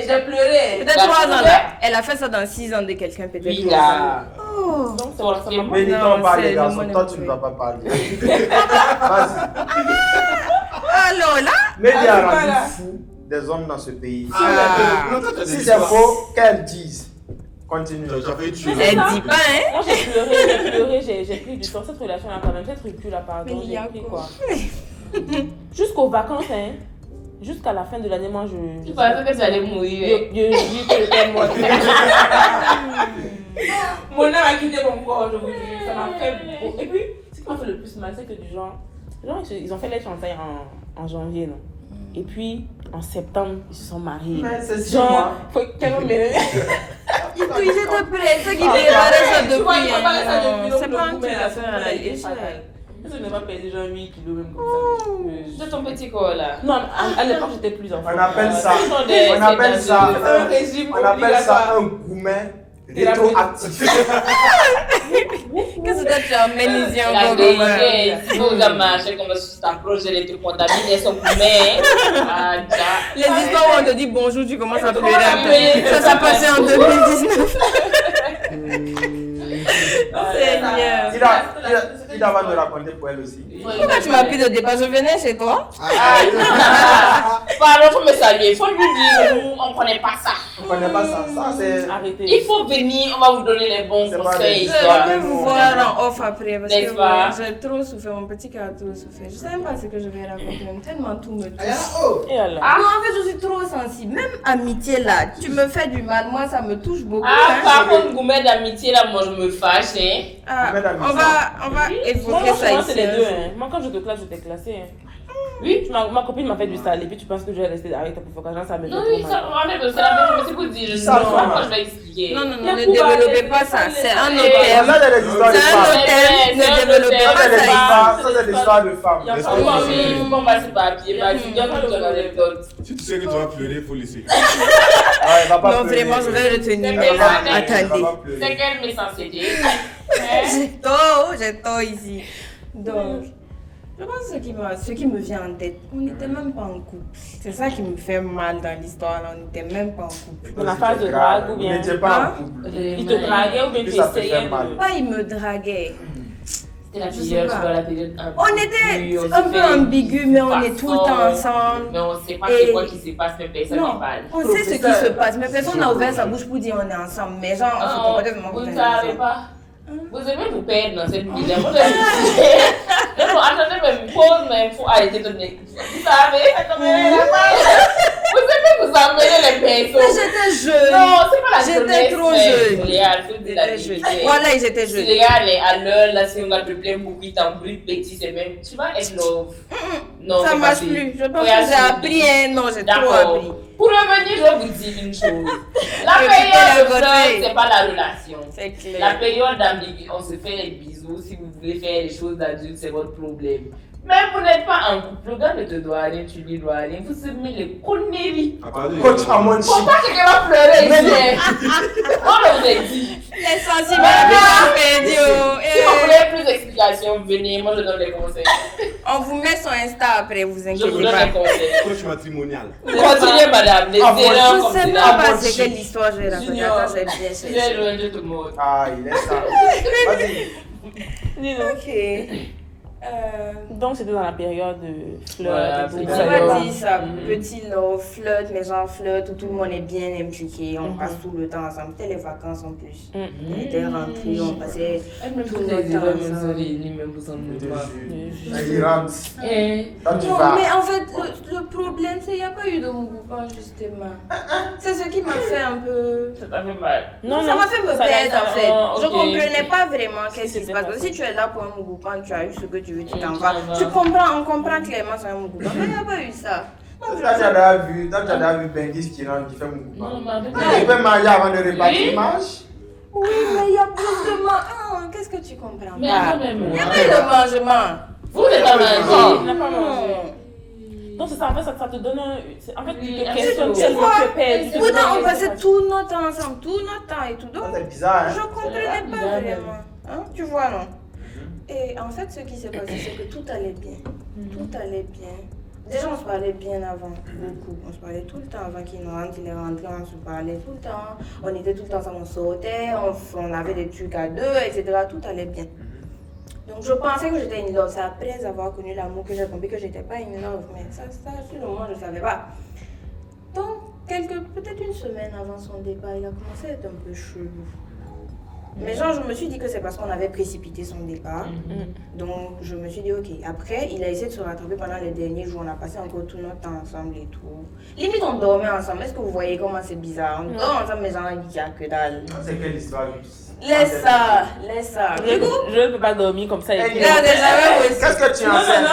J'ai pleuré. Peut-être 3 ans là. Elle a fait ça dans 6 ans de quelqu'un, peut-être. Oui, là. Oh. Donc ça m'a Mais Non, dis-toi pas c'est les le garçons, monde toi est tu ne oui. vas pas parler. Vas-y. Alors là. Mais il y a voilà. rendu fou des hommes dans ce pays. Si Si c'est faux, qu'elles disent. Continue. T'as fait tuer. Elle dit pas, hein. Moi j'ai pleuré, j'ai pris du temps. Cette relation là quand même, cette rupture là pardon, Mais il y j'ai a pris quoi? quoi. Jusqu'aux vacances, hein. Jusqu'à la fin de l'année, moi je. Tu pensais que tu allais mourir. Je dis que j'étais morte. Mon âme a quitté mon corps, je vous dis. Ça m'a fait beau. Et puis, ce qui m'a fait le plus mal, c'est que du genre ils ont fait les fiançailles en janvier, non? Et puis, en septembre, ils se sont mariés. Mais c'est 6 Genre, mois. faut qu'elle me mette. Oui, je te plaît. C'est qui préparait ça Tu vois, il depuis. préparait ça hein. depuis. C'est donc pas le un goût, mais truc la à faire à la semaine, l'échelle. je n'ai pas perdu genre 8 kilos même comme ça. De ton petit corps, là. Non, à l'époque, j'étais plus enfant. On appelle ça, des- on appelle c'est ça, un régime on appelle ça obligatoire. un gourmet rétroactif. Qu'est-ce que tu amènes ici La encore? vérité, si vous avez marché comme ça, tu t'approches, elle te contamine, son poumon. Ah, déjà. Les histoires où on te dit bonjour, tu commences à pleurer un pleurer, peu. Ça s'est passé en 2019. Seigneur. Il va nous raconter pour elle aussi. Pourquoi tu m'as pris de débat? Je venais chez toi. Pardon, faut me saluer. Il faut lui dire, nous, on ne connaît pas ça. On ne connaît pas ça. Ça, c'est. Arrêtez. Il faut venir, on va vous donner les bons C'est pas conseils. des- Je vais vous voir en off après parce N'est-ce que pas? j'ai trop souffert, mon petit cœur a trop souffert. Je sais même pas ce que je vais raconter, même tellement tout me touche. Et alors? Non, en fait, je suis trop sensible. Même amitié là, tu me fais du mal, moi ça me touche beaucoup. Ah, hein. par contre, gourmet d'amitié, là, moi, je me fâche, hein. Ah, Gourmet d'amitié. on va Moi, évoquer ça souvent, ici. c'est les un deux. jour. Hein. Moi, quand je te classe, je t'ai classé. Hein. Oui. Ma copine m'a fait du sale et puis tu penses que je vais rester avec ta provocation, ça me fait Non, trop oui, ça, mal. en fait, c'est la même chose. C'est pour dire, je sais Ça, pas ça. comment je vais expliquer. Non, non, Il y a non, ne Cuba, développez les- pas ça. C'est un les- autre thème. Ça, c'est des histoires de C'est un femmes. autre thème. C'est Ne un autre développez thème. pas Ça, c'est des ça. histoires- ça, c'est des histoires de femmes. Il y a N'est-ce pas pas? de- Oui, bon, bah, c'est papier, bah, il y a pas de anecdote. Si tu sais que tu vas pleurer, il faut laisser. Ouais, va pas Non, pleurer. vraiment, je vais retenir. C'est Mais là, pas- attendez. Va pas pleurer. C'est qu'elle m'est censée dire. J'ai tort ici. Donc, Je pense que ce qui me vient en tête, on n'était même pas en couple. C'est ça qui me fait mal dans l'histoire, là. On n'était même pas en couple. Dans la phase de drague ou bien. Vous n'étiez pas en couple. Il te draguait ou bien tu Ça peut essayais faire mal. de. Pas, il me draguait. C'était la Je sais période, pas. tu vois, la période On était un peu ambigus, mais on est tout le temps ensemble. Mais on ne sait pas Et- c'est quoi qui se passe, mais personne Non, ne parle. on sait ce qui se passe, mais personne n'a ouvert sa bouche pour dire on est ensemble. Mais genre, on se Non, comportait vraiment vous comme ne ça. savez pas. Vous aimez vous perdre dans cette vie-là. Moi, je non, attendez, mais une pause, mais il faut arrêter de me. Vous savez, attendez, vous aimez vous emmener les Mais pinceaux. j'étais jeune. Non, c'est pas la J'étais jeunesse, trop mais jeune. Léa, il faut dire la J'étais jeune. vérité. Voilà, j'étais Si jeune. les gars, est à l'heure, là, si on va te plaire beaucoup, il t'embrouille petit, c'est même. Tu vas être love. Non, Ça c'est marche pas plus. Je pense Regarde, que j'ai appris, hein. Non, j'ai trop D'accord. appris. Pour revenir, je vais vous dire une chose. La Je période vais de voter. flirт, c'est pas la relation. C'est clair. La période d'ambigu, on se fait les bisous. Si vous voulez faire les choses d'adultes, c'est votre problème. Même vous n'êtes pas en couple, le gars ne te doit rien, tu lui dois rien. Vous aimez les conneries. Coach Amonchi. Pourquoi quelqu'un va pleurer ici? On vous a dit. Les sentiments sont perdus. Si vous voulez plus d'explications, venez, moi je donne les conseils. On vous met sur Insta après, vous Je vous inquiétez donne les pas. conseils. Coach matrimonial. Continuez, madame, les Ah, bon, erreurs Je comme sais c'est même là. pas c'est quelle histoire je vais raconter. Junior. Attends, je vais bien Je vais chercher. loin de tout le monde. Ah, il laisse ça. Vas-y. Ok. Donc c'était dans la période de Voilà, flirt et On tout. ça va va. dire ça, petit love, flirt, mais genre flirt où tout le monde est bien impliqué, on passe tout le temps ensemble. C'était les vacances en plus. On était rentrés, on passait Même tout toutes le les erreurs, temps même ensemble. même vous en Je te doutez pas. jure. Vas-y, rentre. Et Là, tu Non, vas. mais en fait, le problème, c'est qu'il n'y a pas eu de mouvement, justement. C'est ce qui m'a fait un peu... ça t'a fait mal. Non, ça m'a fait me ça l'a- perdre, en fait. Oh, Je ok. comprenais pas vraiment qu'est-ce qui se C'était passe. pas Parce que si tu es là pour un mouvement, tu as eu ce que tu veux, tu t'en tu vas. t'en vas. Tu comprends, on comprend clairement c'est un mouvement. Mais il n'y a pas eu ça. Toi, tu as déjà vu, Bengis qui rentre, qui fait mon Non, coupon. mais Il peut manger avant de repartir, Oui. mange. Oui, mais il y a plus de mange. Qu'est-ce que tu comprends Mais pas? quand même, Il y a plus de mangement. vous n'êtes pas mangé. Il n'a pas mangé. Non. Donc c'est ça, en fait, ça te donne un... En fait, tu Oui, te un questionnes peu. tellement que tu es perdu. Pourtant, on passait tout notre temps ensemble, tout notre temps et tout. Donc, Ça, c'est bizarre, je hein. comprenais C'est pas bizarre, vraiment. Hein? Tu vois, non? Et en fait, ce qui s'est passé, c'est que tout allait bien. Tout allait bien. Déjà, on se parlait bien avant, beaucoup. On se parlait tout le temps avant qu'il rentre, il est rentré, on se parlait tout le temps. On était tout le temps ensemble, on sortait, on avait des trucs à deux, etc. Tout allait bien. Donc, je pensais que j'étais in love. C'est après avoir connu l'amour que j'ai compris que j'étais pas in love. Mais ça sur le moment, je ne savais pas. Donc, peut-être une semaine avant son départ, il a commencé à être un peu chelou. Mais genre, je me suis dit que c'est parce qu'on avait précipité son départ. Donc, je me suis dit, ok. Après, il a essayé de se rattraper pendant les derniers jours. On a passé encore tout notre temps ensemble et tout. Limite, on dormait ensemble. Est-ce que vous voyez comment c'est bizarre? On dort ensemble, mais genre, il y a que dalle. C'est quelle histoire? Laisse ça, laisse ça. Du coup, Je ne peux pas dormir comme ça. Eh, Et là, déjà, aussi. Qu'est-ce que tu enseignes?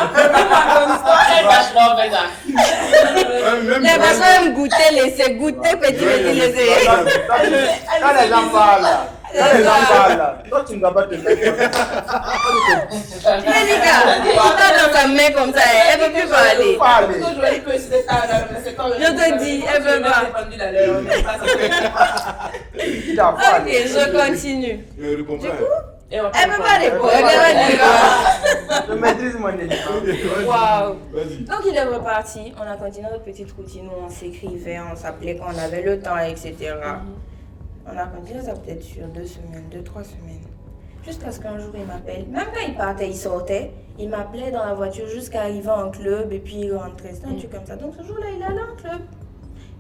Elle vache non, mais ça. Les personnes aiment goûter, laisser goûter, petit, laisser. Quand les gens parlent là, toi tu ne dois pas te mettre comme ça. Mais les gars, il t'a dans sa main comme ça, elle ne peut plus parler. Parler. Je te dis, elle veut pas. Il doit Ok, parler. je continue. Je comprends. Elle veut pas répondre. Elle va dire. Je maîtrise mon éducation. Waouh. Vas-y. Donc il est reparti, on a continué notre petite routine où on s'écrivait, on s'appelait quand on avait le temps, etc. On a continué ça peut-être sur 2 semaines, 2-3 semaines. Jusqu'à ce qu'un jour il m'appelle, même quand il partait, il sortait, il m'appelait dans la voiture jusqu'à arriver en club et puis il rentrait, c'était un truc comme ça. Donc ce jour-là, il est allé en club.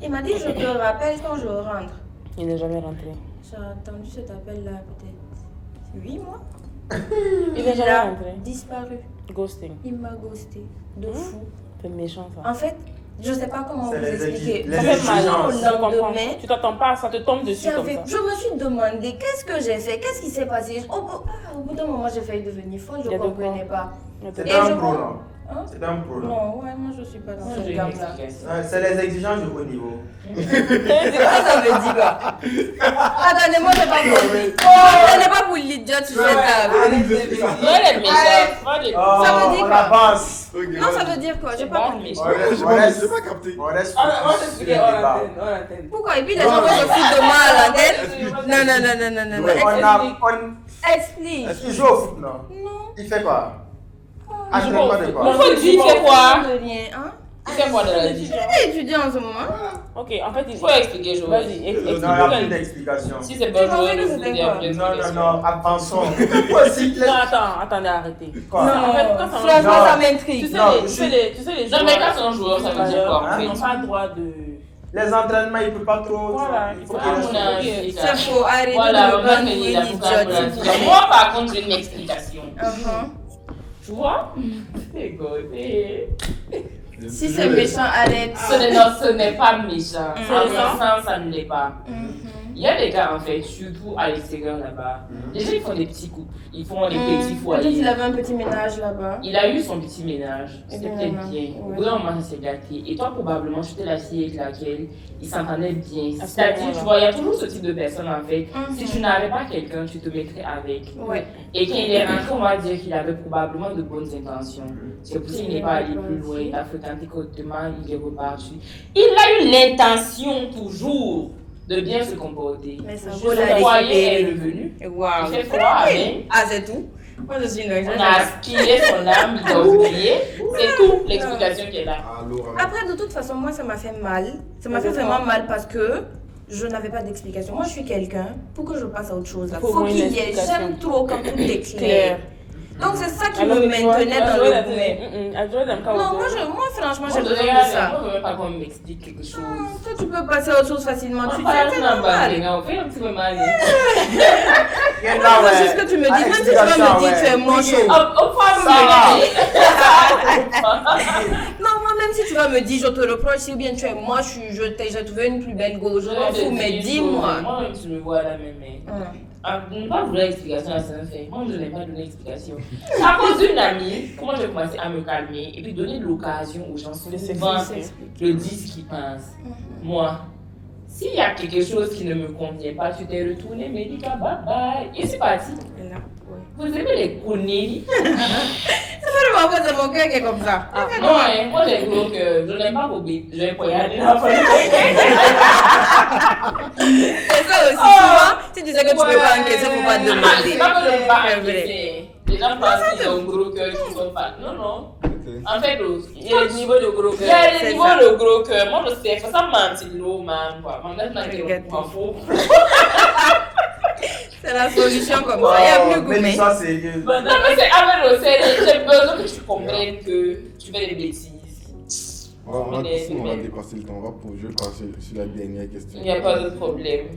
Il m'a dit, je te rappelle quand je rentre. il n'est jamais rentré. J'ai attendu cet appel-là peut-être 8 mois. Il n'est jamais a rentré. disparu. Ghosting. Il m'a ghosté. De fou. C'est méchant ça. En fait, je sais pas comment C'est vous les expliquer. les Ça fait mal. exigences. Je comprends. lendemain, Tu t'attends pas, ça te tombe dessus comme ça. je me suis demandé qu'est-ce que j'ai fait, qu'est-ce qui s'est passé. Au bout d'un moment, j'ai failli devenir folle, je Il y ne a de comprenais quoi. pas. C'est Et un je pro, comprends. non? Hein? C'est un pro, non? Non, ouais, moi je suis pas dans Moi, cette j'ai une gamme-là. explication. C'est les exigences de haut niveau. Ah, ça veut dire quoi? Attendez-moi, je n'ai pas compris. Ce n'est pas pour l'idiot sur cette table. Non, elle est méchante. Oh, Ça veut dire on quoi? avance. Non, ça veut dire quoi? J'ai pas compris. Je pas capté. On reste On focus sur le débat. Pourquoi? Et puis les gens vont se foutre de moi à la tête? Non. On Explique. il joue au foot, non? Non. Il fait quoi? Entraînement de quoi? Mon frère dit, fait quoi? De rien, hein? Fais quoi de la vie? Il est étudiant en ce moment. Ok, en fait, il Faut expliquer, je Vas-y, Non, il n'y a plus d'explication. Si c'est pas Tu pensais joué, que le c'était foot, il y a quoi? plus Non, d'explication. avançons. Possible. Non, attendez, arrêtez. Quoi? En fait, quand ça Franchement, Non. ça Tu m'intrigue. sais, Non, tu sais les Non, mais quand c'est un joueur, ça veut dire quoi en ils fait? n'ont pas le droit de... Les entraînements, il ne peut pas trop. Voilà, Il faut Ah, qu'il mon reste. âge, C'est faux, arrêtez Voilà, de on me va prendre pour payer la une boucle pour la idiote. vie. Moi, par contre, j'ai une explication. Tu vois? C'est godé. Si c'est méchant, arrête. Ce n'est pas méchant. Mm. À mon sens, ça ne l'est pas. Mhm. Il y a des gars, en fait, surtout à l'extérieur là-bas. Les gens, ils font des petits couples. Ils font des petits Peut-être qu'il foyers. avait un petit ménage là-bas. Il a eu son petit ménage, c'était Eh bien, peut-être non. bien. Au Ouais. bout d'un moment, ça s'est gâté. Et toi, probablement, tu étais la fille avec laquelle il s'entendait bien. À ce C'est-à-dire, moment-là. tu vois, il y a toujours ce type de personne, en fait. Mhm. Si tu n'avais pas quelqu'un, tu te mettrais avec. Ouais. Et quand il est rentré, on va dire qu'il avait probablement de bonnes intentions. C'est pour ça qu'il n'est pas allé plus loin. Il a fréquenté correctement, il est reparti. Il a eu l'intention, toujours, de bien se comporter. Mais ça Juste vaut la le foyer est récupérer. revenu. Waouh. Il fait froid, mais Ah, c'est tout? Moi, je suis une on a aspiré son âme, il a oublié. C'est tout l'explication qui est là. Après, de toute façon, moi, ça m'a fait mal. Ça m'a fait vraiment mal parce que je n'avais pas d'explication. Moi, je suis quelqu'un, pour que je passe à autre chose, il Faut faut une qu'il y ait. explication. J'aime trop quand tout est Claire. clair. Donc, c'est ça qui Alors, me tu vois, maintenait dans le goût. Non, moi, franchement, j'ai besoin de ça. Moi, je ne veux pas qu'on m'explique quelque chose. Toi, tu peux passer à autre chose facilement. Tu Moi, sais, c'est normal. on fait un petit peu mal. C'est ce que tu me dis. Même si tu vas me dire que tu es manchot. Non, moi, même si tu vas me dire, je te reproche, si bien tu es moi, j'ai trouvé une plus belle go. Je m'en fous, mais dis-moi. Moi-même, tu me vois là, mais. Ne pas vouloir explication, ça me fait. Moi, je n'ai pas donné explication. À cause d'une amie, comment j'ai commencé à me calmer et puis donner de l'occasion aux gens souvent de dire ce qu'ils pensent. Moi, s'il y a quelque chose qui ne me convient pas, tu t'es retourné, mais dis bye bye. Et c'est parti. Vous aimez les conneries? C'est pas le c'est mon cœur qui est comme ça. Non, moi j'ai gros cœur. Je n'aime pas vos bêtes. Je vais pas y aller dans C'est ça aussi. Souvent, si tu sais que tu peux pas encaisser, faut pas te demander. C'est pas que je ne veux pas C'est vrai. encaisser. Les gens pensent qu'ils ont un gros cœur, qu'ils sont pas. Non, non. En fait, il y a des niveaux de gros cœur. Il y a des niveaux de gros cœur. Moi, je sais, faut ça mentir l'eau, man. Quoi. M'en fous. C'est la solution comme ça. Il n'y a plus goût, mais. Ça, c'est sérieux. Non, mais c'est avec le sérieux. J'ai besoin que tu comprennes que tu fais des bêtises. On va dépasser le temps. Je vais passer sur la dernière question. Il n'y a pas de problème.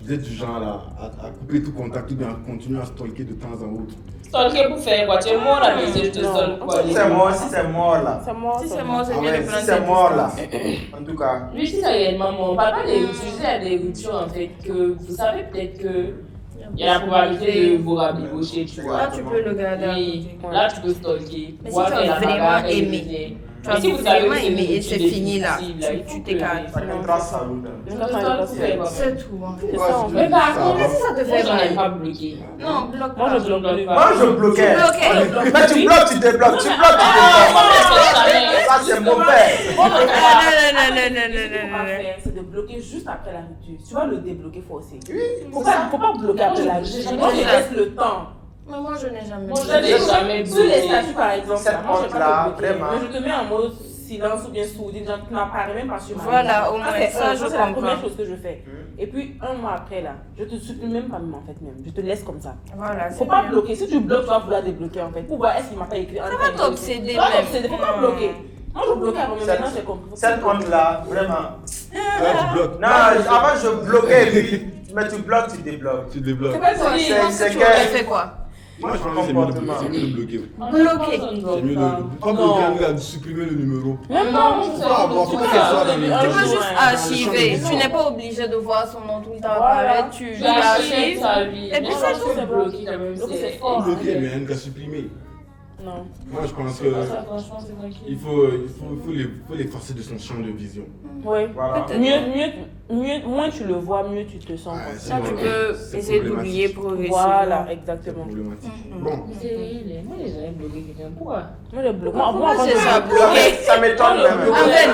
Vous êtes du genre à couper tout contact ou bien à continuer à stalker de temps en autre. Stalker pour faire quoi? Tu es mort à baiser, je te stalk quoi? Si c'est mort, si c'est mort là. C'est mort. Si c'est moi, c'est Ah bien ouais, de si prendre c'est cette mort là. distance. En tout cas. Lui, si c'est réellement mort, on parle pas des ruptures, il y a des ruptures en fait que vous savez peut-être que il y a la probabilité de vous rabibocher, tu vois. Là, tu peux le garder à Oui, côté. là tu peux stalker. Mais si voir tu as qu'elle a vraiment bagarre, elle aimé, disait. tu as Mais si vous savez vraiment que c'est aimé une et c'est rupture fini là, définitive, là, il tu faut t'écartes. que- Chacun trace sa route. Je te stalk pour faire quoi? C'est tout. Hein. C'est ça, en Mais fait. par contre, Mais si ça te moi fait j'en ai mal. pas bloqué. Non, bloque Moi, pas. je bloque plus. Moi, je bloquais. Tu bloquais. Mais tu bloques, tu débloques. Tu bloques, tu débloques. Ça, c'est mauvais. Non, non, non, non, Ce non, qu'il faut non, pas non. faire, c'est de bloquer juste après la rupture. Tu vas le débloquer forcé. Faut pas bloquer après la rupture. Moi, je laisse le temps. Mais moi, je n'ai jamais. Moi je n'ai jamais Sur les bloqué. statuts, par exemple, Cette moi, je vais honte-là, pas te bloquer. vraiment. Mais je te mets en mode silence ou bien sourdine, genre tu n'apparais même pas sur ma Voilà, liste. au moins, c'est ça, je c'est la comprends. première chose que je fais. Et puis, un mois après, là, je te supprime même pas, en fait, même. Je te laisse comme ça. Voilà, Faut pas bloquer. Si tu bloques, tu vas vouloir débloquer, en fait. Pour voir est-ce qu'il m'a pas écrit. Ça va t'obséder Ça va même. t'obséder, faut pas bloquer. Moi, je bloquais avant, mais maintenant, j'ai compris. Faut Cette pas bloquer. honte-là, vraiment. Là, tu bloques. Non, avant, je bloquais, puis. Mais tu bloques, tu débloques. Tu débloques. C'est pas toi, C'est- je pense c'est que tu que- aurais fait quoi? Moi, je pense que c'est mieux de bloquer. Bloquer. C'est mieux de. Pas bloquer, de supprimer le numéro. Même non, Faut pas avoir, faut que ça soit dans les. Tu Un peux jour, juste ouais. archiver. Tu n'es pas obligé de voir son nom tout le temps Voilà. apparaître. Tu Tu achètes l'archives. sa vie. Et puis Moi, c'est je tout. suis bloqué quand même. Donc, c'est fort. Bloquer, mais rien qu'à supprimer. Non. Moi, je pense Ça, que. franchement, c'est tranquille. Il faut les forcer de son champ de vision. Oui. Voilà. Moins tu le vois, mieux tu te sens. Ouais, comme c'est ça. Là, tu vrai. peux C'est essayer problématique. d'oublier progressivement. Voilà, C'est exactement. problématique. Bon, Moi, j'ai jamais bloqué quelqu'un. Pourquoi? Moi, je bloque. Moi, Moi, avant, c'est je ça, bloque. bloquer. Ça m'étonne même. En fait,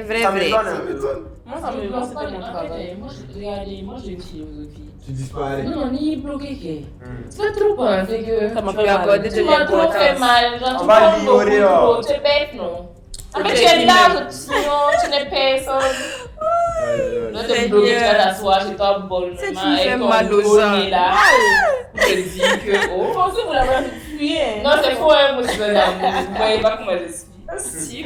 vrai, Ça vrai. m'étonne un peu. Moi, Moi, ça me moi, c'était mon travail. Regardez, moi j'ai une philosophie. Tu disparais. Non, ni bloqué. C'est pas trop penser que Ça m'a Tu fait lui mal. accordes de tu m'as trop fait l'importance. mal. Genre, On tu va prends beaucoup l'ignorer, trop. Tu es bête, non? En fait, tu es là, sinon tu n'es personne. Là, tu es bloqué, tu vas t'asseoir chez toi, bol. C'est tu fais mal aux gens. Là, je te dis que, oh, pensez que vous l'avez fui, hein. non, c'est faux, hein, moi je suis d'amour. Vous voyez pas comment je suis. Si.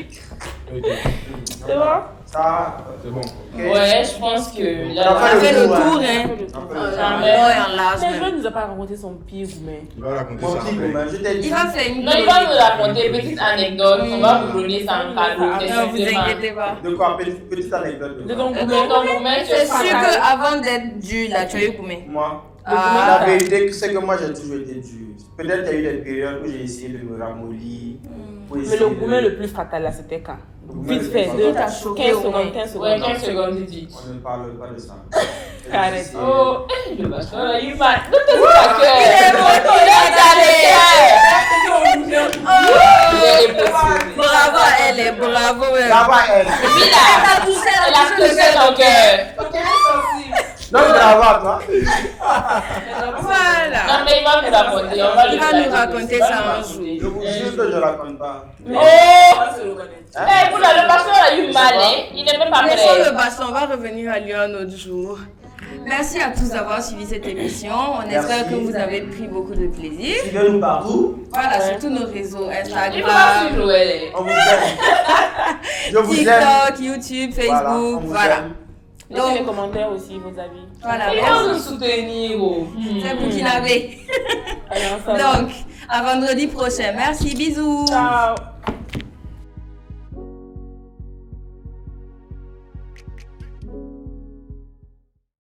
C'est bon? Ça, C'est bon. Ouais, je pense que On là, a On a fait le tour, tour, hein. hein. jamais. En long et en large. Mais même. je nous a pas raconté son pire mais Il va raconter Mon ça petit après. gourmand, je t'ai dit. Il va faire une Non, il va nous raconter une petite anecdote. On va vous donner ça en cadeau. Non, vous inquiétez pas. De quoi? Petite anecdote. de ton Et gourmet. donc, ton gourmet, tu C'est es sûr fracassé. qu'avant d'être dû, là, tu as eu combien? Moi, Ah. la vérité, c'est que moi j'ai toujours été dur. Peut-être qu'il y a eu des périodes où j'ai essayé de me ramollir. Mais le gourmet le plus fatal là, c'était quand? Vite fait, de 15 secondes, 15 Ouais, secondes. 15 secondes, tu dis. On ne parle pas de ça. Arrête. Oh, le bâton, là, il m'a. Ne te dis pas que. Il est bon, il est allé. Il est possible. Bravo à elle, et bravo. Ça va, elle. Puis là, elle a touché ton cœur. Donc, bravo à toi. Voilà. Non, mais il va nous raconter. On va Il lui va nous faire raconter ça. ça un jour. Je vous jure que je ne raconte pas. Oh! Eh, pour le pasteur a eu mal, hein. Il n'est même pas Laissons prêt. le bassin, on va revenir à lui un autre jour. Merci à tous d'avoir suivi cette émission. On espère que vous avez pris beaucoup de plaisir. Suivez-nous partout. Voilà, sur tous nos réseaux, Il faut pas Instagram, suivre, ouais. On vous aime. Je vous aime. TikTok, YouTube, Voilà, on Facebook, vous voilà. aime. Laissez les Donc, commentaires aussi, vos avis. voilà, Il va nous merci. soutenir, oh. C'est Burkinabé. Allez, ensemble. Donc, à vendredi prochain. Merci, bisous. Ciao.